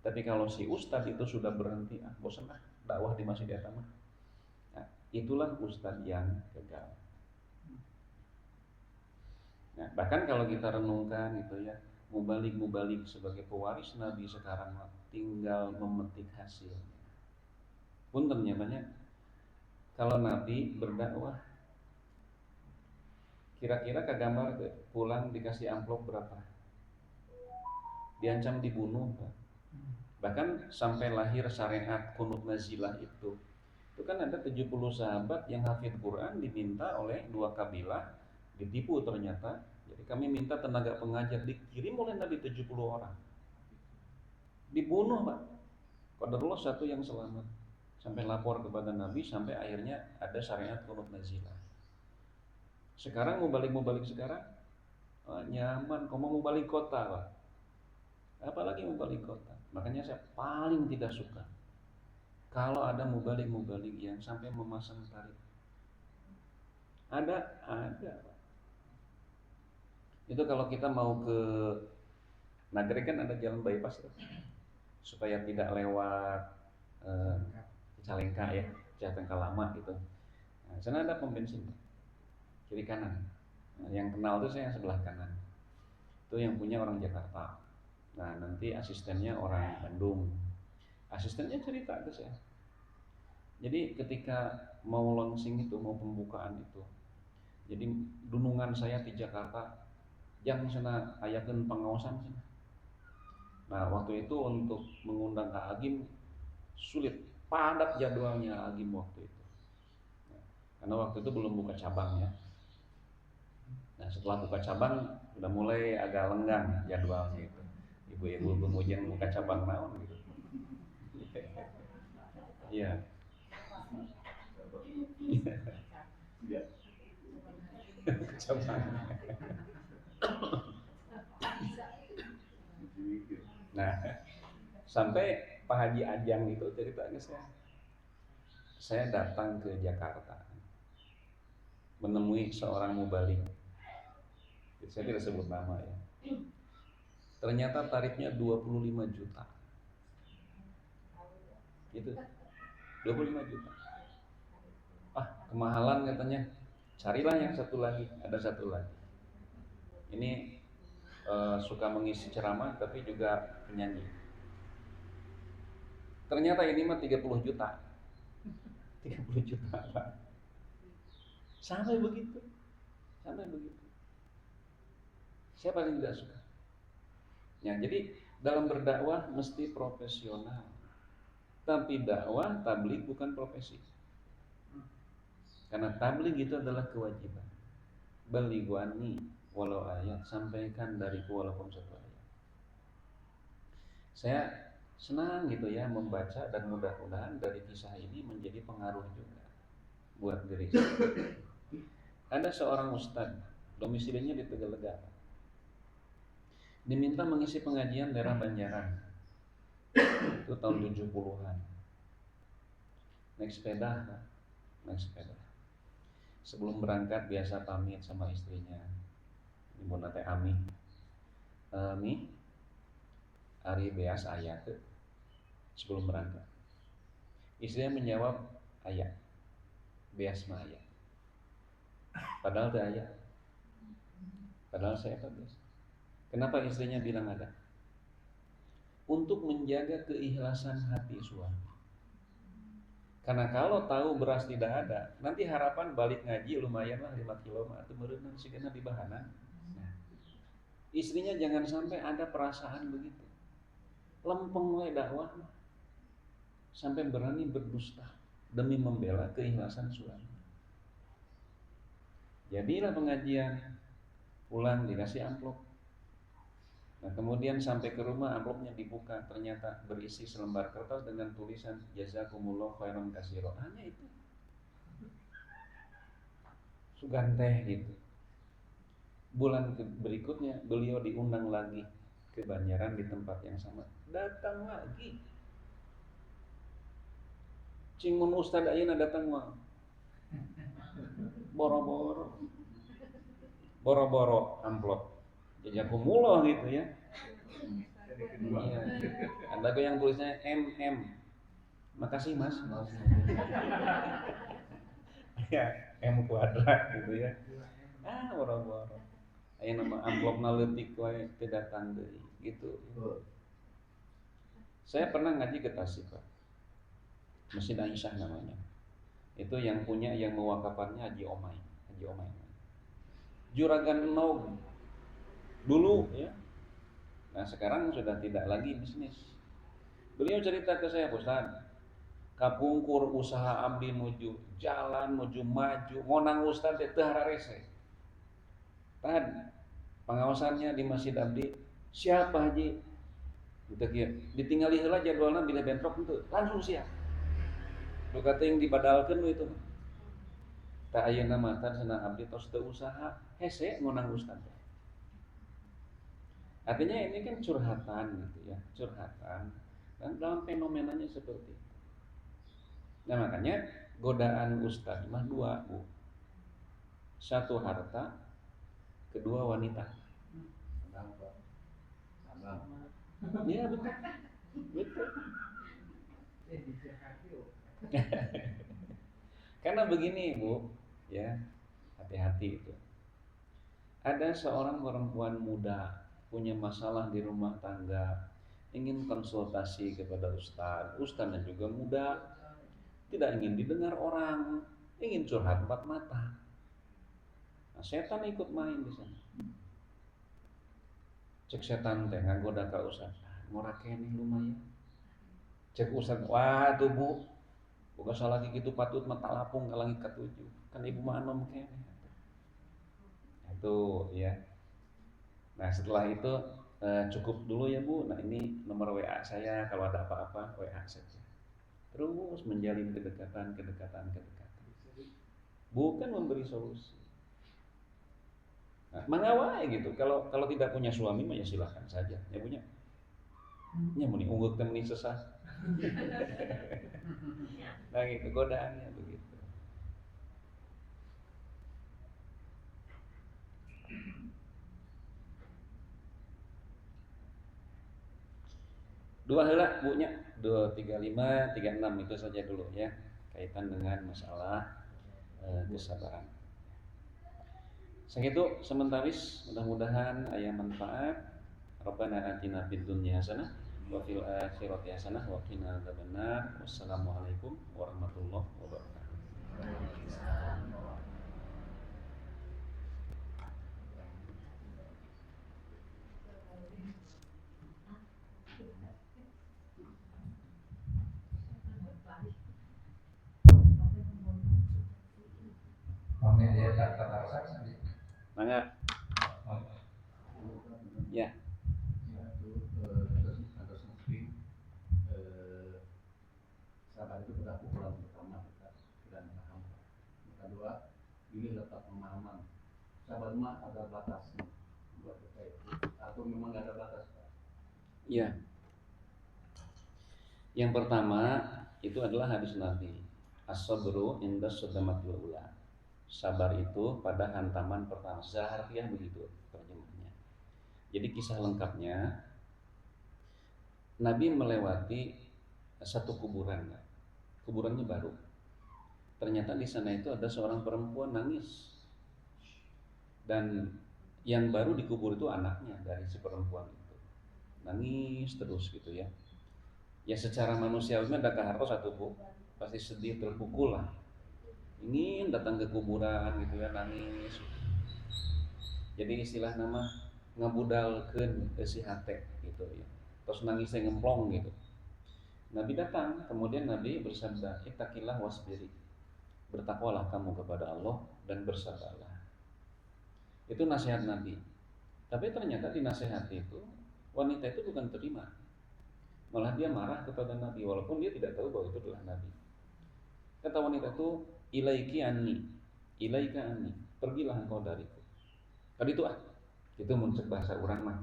Tapi kalau si ustadz itu sudah berhenti, bosan dakwah di masjid mah, nah, itulah ustadz yang gagal. Nah, bahkan kalau kita renungkan gitu ya, mubalik sebagai pewaris Nabi sekarang tinggal memetik hasilnya. Punten banyak. Kalau Nabi berdakwah, kira-kira kagambar pulang dikasih amplop berapa? Diancam dibunuh, Pak. Bahkan sampai lahir syariat kunut nazilah itu kan ada 70 sahabat yang hafid Quran diminta oleh 2 kabilah, ditipu ternyata. Jadi kami minta tenaga pengajar, dikirim oleh Nabi 70 orang. Dibunuh, Pak. Qadarullah satu yang selamat. Sampai lapor kepada Nabi, sampai akhirnya ada syariat kunut nazilah. Sekarang mau balik sekarang, nyaman, kamu mau balik kota, Pak. Apalagi mau balik kota. Makanya saya paling tidak suka kalau ada mubalik yang sampai memasang tarif. Ada. Pak. Itu kalau kita mau ke Nagreg kan ada jalan bypass tuh, supaya tidak lewat Cicalengka ya, Cicalengka lama gitu. Nah, sana ada pom bensin kiri kanan. Nah, yang kenal tuh saya yang sebelah kanan. Itu yang punya orang Jakarta. Nah, nanti asistennya orang Bandung. Asistennya cerita ke saya. Jadi ketika mau launching itu, mau pembukaan itu, Jadi dunungan saya di Jakarta yang sana ayakeun pengawasan sana. Nah waktu itu untuk mengundang Kak Agim sulit, padat jadwalnya Agim waktu itu. Nah, karena waktu itu belum buka cabang ya. Nah setelah buka cabang udah mulai agak lenggang jadwalnya itu. Ibu-ibu pengujian buka cabang naon gitu. Iya. Ya. Cabang. Nah sampai Pak Haji Ajang itu ceritanya saya datang ke Jakarta menemui seorang mubalik. Saya tidak sebut nama ya. Ternyata tarifnya 25 juta. Gitu. 25 juta. Ah, kemahalan katanya. Carilah yang satu lagi, ada satu lagi. Ini suka mengisi ceramah tapi juga penyanyi. Ternyata ini mah 30 juta. 30 juta, Pak. Sampai begitu. Sampai begitu. Saya paling tidak suka. Ya, jadi dalam berdakwah mesti profesional. Tapi dakwah tabligh bukan profesi. Karena tabligh itu adalah kewajiban. Balighu anni walau ayat, sampaikan dariku walaupun satu ayat. Saya senang gitu ya membaca dan mudah-mudahan dari kisah ini menjadi pengaruh juga buat diri saya. Ada seorang ustadz, domisilinya di Tegalega, diminta mengisi pengajian daerah Banjaran. Itu tahun 70-an. Naik sepeda. Sebelum berangkat biasa pamit sama istrinya. Ibu nate Ami. Mi, ari beas aya teu sebelum berangkat. Istrinya menjawab aya. Beas mah aya. Padahal teu aya. Padahal saya beas. Kenapa istrinya bilang ada? Untuk menjaga keikhlasan hati suami. Karena kalau tahu beras tidak ada, nanti harapan balik ngaji lumayan lah 5 kilo atau merenang sigana di bahanan. Nah, istrinya jangan sampai ada perasaan begitu. Lempeng we dakwah sampai berani berdusta demi membela keikhlasan suami. Jadilah pengajian, pulang dikasih amplop. Nah kemudian sampai ke rumah amplopnya dibuka, ternyata berisi selembar kertas dengan tulisan jazakumullah khairan katsira. Hanya itu. Suganteh gitu. Bulan berikutnya beliau diundang lagi ke Banjaran di tempat yang sama. Datang lagi. Cing mun ustad ayeuna datang mah. Boro-boro amplop. Jazakumullah gitu ya. Iya. Ada yang tulisnya MM. Makasih Mas. Ya, M kuadrat gitu ya. Boro-boro. Aya nama amplopna leutik wae teu datang deui gitu. Saya pernah ngaji ke Tasik, Pak. Masjid Aisyah namanya. Itu yang punya yang mewakafannya Haji Omay. Juragan Nog dulu ya. Nah sekarang sudah tidak lagi bisnis. Beliau cerita ke saya, Ustaz, kapungkur usaha abdi nuju jalan, nuju maju, ngonang Ustaz teh teu hararese. Tad pengawasannya di Masjid Abdi siapa Haji? Gitu kieu. Ditinggali heula jadwalna bila bentrok henteu, langsung siap. Nu kateuing dibadalkeun itu. Ta ayeuna mah tan cenah abdi tos teu usaha, hese ngonang Ustaz. Artinya ini kan curhatan gitu ya, curhatan. Dan dalam fenomenanya seperti itu. Nah makanya godaan ustadz mah dua, Bu. Satu harta, kedua wanita. Iya betul. Betul. Karena begini, Bu, ya. Hati-hati itu. Ada seorang perempuan muda punya masalah di rumah tangga, ingin konsultasi kepada ustadz juga muda, tidak ingin didengar orang, ingin curhat empat mata. Nah, setan ikut main di sana. Cek setan teh nggoda ka Ustaz. Ngora keneh lumayan. Cek Ustaz, wah tuh Bu, boga salah kitu patut mata lapung ka langit katujuh. Kan ibu mah anom keneh. Itu ya. Nah, setelah itu cukup dulu ya Bu. Nah, ini nomor WA saya, kalau ada apa-apa WA saja. Terus menjalin kedekatan. Bukan memberi solusi. Nah, mangawai gitu. Kalau tidak punya suami mah ya silakan saja. Ya punya. Nya muni unggul teh meni sesah. Nah, gitu godaannya begitu. Dua heula Bu nya. 235, 36 itu saja dulu ya. Kaitan dengan masalah kesabaran. Segitu sementawis, mudah-mudahan aya manfaat. Rabbana atina fid dunya hasanah wa fil akhirati hasanah wa qina adzabannar. Wassalamualaikum warahmatullahi wabarakatuh. Mungkin dia tak terasa sendiri. Mangga. Ya. Atas muslim sabar itu berlaku pulang pertama kita dan paham. Yang kedua, ini letak pemahaman. Sabar mah ada batasnya buat kita itu. Atau memang nggak ada batas, Pak? Ya. Yang pertama itu adalah hadis Nabi. As-sabru inda sadamatil ula. Sabar itu pada hantaman pertama. Secara harfiah begitu terjemahnya. Jadi kisah lengkapnya, Nabi melewati satu kuburan. Kuburannya baru. Ternyata di sana itu ada seorang perempuan nangis. Dan yang baru dikubur itu anaknya dari si perempuan itu. Nangis terus gitu ya. Ya secara manusiawi ada kahartos satu Bu, pasti sedih terpukul lah. Ingin datang ke kuburan gitu ya, nangis. Jadi istilah nama ngabudalkeun si hate gitu ya. Terus nangisnya ngemplong gitu. Nabi datang, kemudian Nabi bersabda, "Ittaqillah wasbiri." Bertakwalah kamu kepada Allah dan bersabarlah. Itu nasihat Nabi. Tapi ternyata di nasihat itu wanita itu bukan terima. Malah dia marah kepada Nabi walaupun dia tidak tahu bahwa itu adalah Nabi. Kata wanita itu, "Ilaiki anni, ilaika anni." Pergilah engkau dariku. Tadi itu itu muncul bahasa orang mah.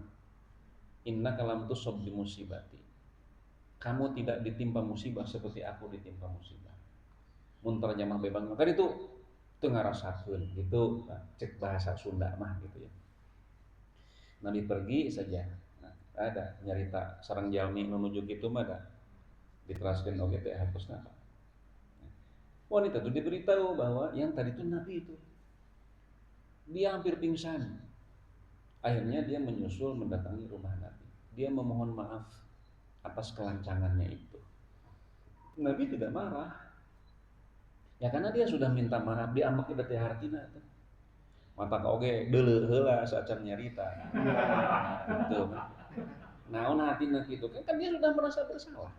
Inna kalam tusab bi musibati. Kamu tidak ditimpa musibah seperti aku ditimpa musibah. Mun terjemah bebang tadi itu ngarasakeun gitu. Nah, cek bahasa Sunda mah gitu ya. Nabi pergi saja. Nah, ada nyarita sareng jalmi menuju kitu mah ada diteraskeun oge teh hapusna. Wanita itu diberitahu bahwa yang tadi itu Nabi itu. Dia hampir pingsan. Akhirnya dia menyusul mendatangi rumah Nabi. Dia memohon maaf atas kelancangannya itu. Nabi tidak marah. Ya karena dia sudah minta maaf, dia amak udah teh hartina tuh. Mata ka oge deuleu heula sacan nyarita. Gitu. Naon hatina kitu kan dia sudah merasa bersalah.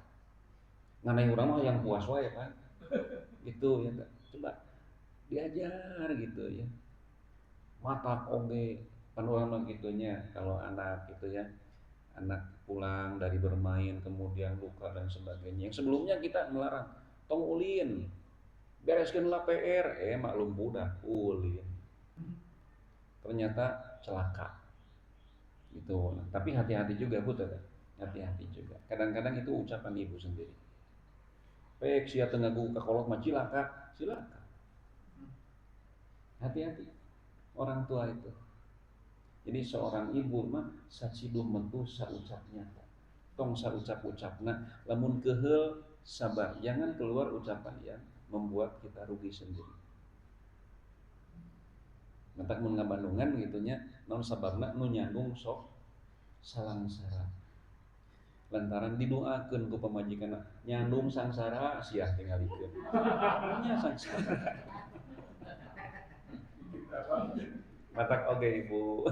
Nganai urang mah yang puas wae kan. Gitu ya. Coba diajar gitu ya. Mata oge kan urang mah gitunya kalau anak gitu ya. Anak pulang dari bermain kemudian luka dan sebagainya. Yang sebelumnya kita melarang, tong ulin, bereskeunlah PR, maklum budak ulin. Ternyata celaka. Gitu. Tapi hati-hati juga Bu, hati-hati juga. Kadang-kadang itu ucapan ibu sendiri. Pek sia teu ngagu ka kolot mah cilaka, cilaka. Hati-hati orang tua itu. Jadi seorang ibu mah sacidum mentu saucapnya. Tong saucap-ucapna lamun keheul sabar, jangan keluar ucapan yang membuat kita rugi sendiri. Mentak mun ngabandungan gitu nya, naon sababna nu nyambung sok salangsara. Lantaran didoakeun ku pamajikanna, nyandung sangsara sia tingalikeun. Nya sangsara. Matak oge ibu.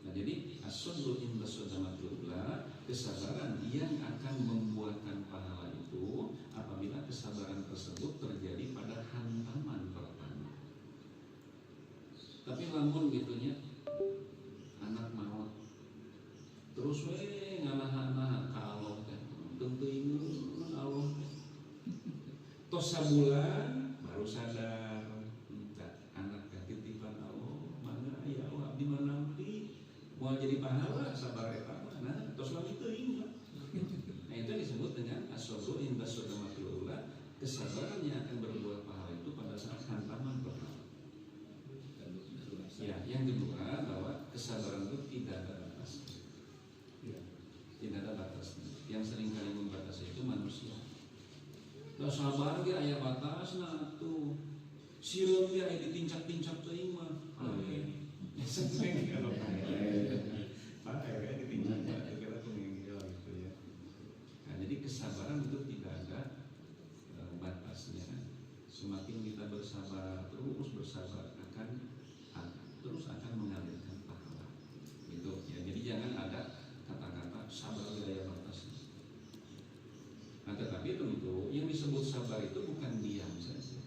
Nah, jadi as-sabru inda sadamatul ula, kesabaran yang akan membuahkan pahala itu apabila kesabaran tersebut terjadi pada hantaman pertama. Tapi lamun gitunya anak maut terus nganahan kalau tentu ingun Allah tos sabulan baru sadar anak titipan Allah mana ya Allah abdi mana mau jadi pahala sabar eta nah tos lami teuing. Nah itu disebut dengan as-sabru inda sadamatul ula, kesabaran yang akan berbuah pahala itu pada saat hantaman pertama. Ya, yang kedua bahwa kesabaran itu tidak ada batasnya. Tidak ada batasnya. Yang seringkali membatasi itu manusia. Kalau sabar dia aya batasna tuh. Sireum dia aya ditincak-tincak teuing mah. Jadi kesabaran itu tidak ada batasnya. Semakin kita bersabar akan terus akan mengalirkan pahala. Gitu ya. Jadi jangan ada kata-kata sabar gaya batasnya. Nah, tetapi tentu yang disebut sabar itu bukan diam saja.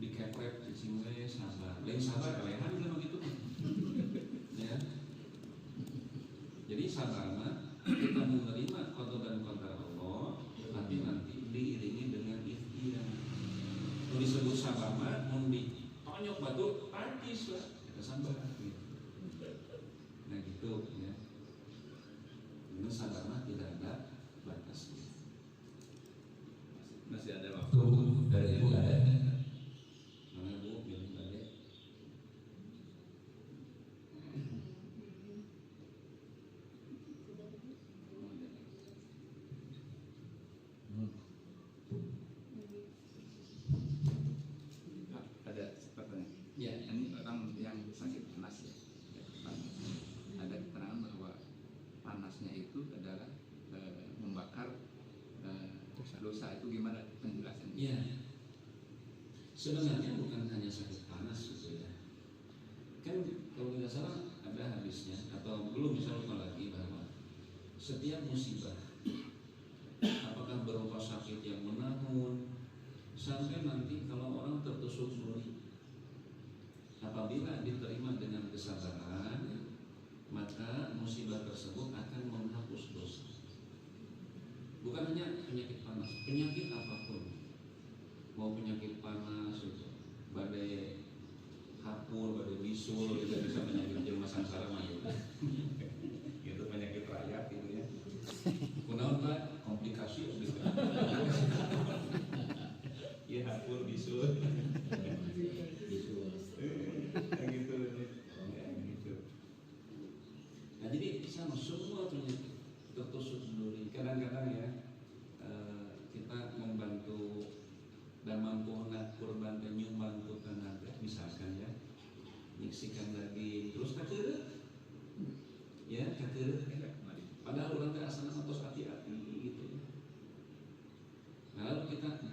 Dikepret cicing we sabar. Lain sabar kalehan kan begitu. Ya. Jadi sabarna kita menerima qada dan qadar Allah, tapi nanti diiringi dengan ikhtiar. Kalau disebut sabar mah mun ditonyok batu artis lah, kita sabar gitu. Nah gitu ya. Ini sabar mah tidak ada batasnya. Masih ada waktu dari ibu ada. Mana bu bilang tadi? Ada pertanyaan. Ya. Ini orang yang sakit panas ya. Ada keterangan bahwa panasnya itu adalah membakar dosa. Itu gimana penjelasannya? Ya. Sebenarnya bukan hanya sakit panas gitu ya. Kan kalau tidak salah ada hadisnya atau belum bisa lupa lagi bahwa setiap musibah apakah berupa sakit yang menahun sampai nanti kalau orang tertusuk beli, apabila diterima dengan kesabaran maka musibah tersebut akan menghapus dosa. Bukan hanya penyakit panas, penyakit apapun, mau penyakit panas itu, badai hapur, badai bisul, itu bisa penyakit jelma sangsara mah gitu. Itu penyakit rakyat gitu ya. Kunaon Pak? Komplikasi gitu. Ya hapur bisul. Gitu. Nah jadi sama semua penyakit tertusuk duri. Kadang-kadang ya kita membantu dan mampu nak kurban dan nyumbang ku tenaga, misalkan ya nyiksikan daging terus kakeureut ya kakeureut padahal orang teh asana tos hati-hati gitu. Nah lalu kita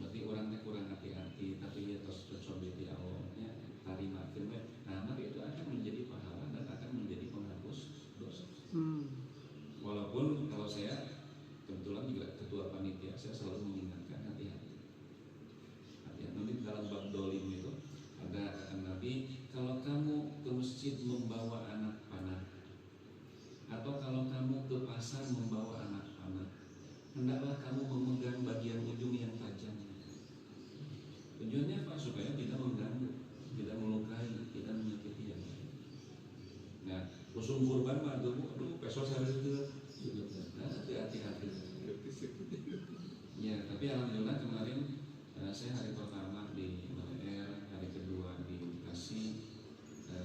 berarti orang teh kurang hati-hati tapi dia tos cocok di Allah nya tarima keun we. Nah maka itu akan menjadi pahala dan akan menjadi penghapus dosa. Walaupun kalau saya kebetulan juga ketua panitia, saya selalu mengingatkan hati-hati. Nanti dalam bab dolim itu ada kata Nabi, kalau kamu ke masjid membawa anak panah, atau kalau kamu ke pasar membawa anak panah, hendaklah kamu memegang bagian ujung yang tajam. Tujuannya apa? Supaya tidak mengganggu, tidak melukai, tidak menyakiti yang lain. Nah, usum kurban mah aduh peso saya itu, nah, hati-hati. Ya, tapi alhamdulillah kemarin saya hari pertama di Maleer, hari kedua di Bekasi,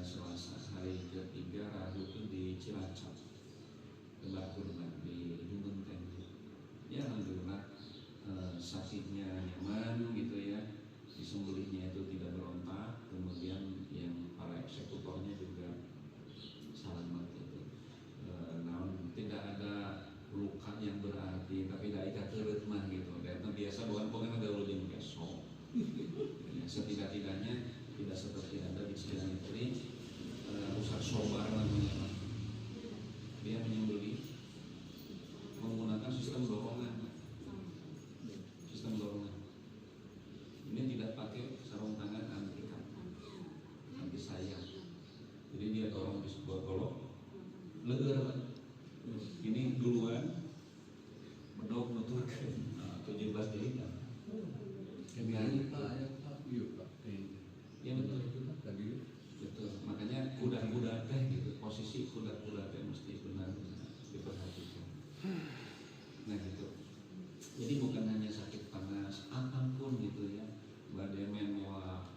Selasa, hari ketiga Rabu itu di Cilacap, Tebak kurban di Jumenteng. Ya alhamdulillah sapinya nyaman gitu ya, disembelihnya itu tidak berontak, kemudian yang para eksekutornya juga selamat gitu. Tidak ada luka yang berarti, tapi dari kakeureut mah gitu. Dan biasa bukan pokoknya ada ulun besok. Ya, setidak-tidaknya tidak seperti ada di Cianjur, rusak sobar namanya. Dia menyembelih menggunakan sistem dorongan. Sistem dorongan. Ini tidak pakai sarung tangan anti sayap. Jadi dia dorong di sebuah golok, leger. Ini duluan bedog nuturkeun 17 deui kan. Ya betul. Makanya kuda-kuda teh gitu, posisi kuda-kuda teh mesti benar diperhatikan. Nah gitu. Jadi bukan hanya sakit panas, apapun gitu ya, bademen, mual,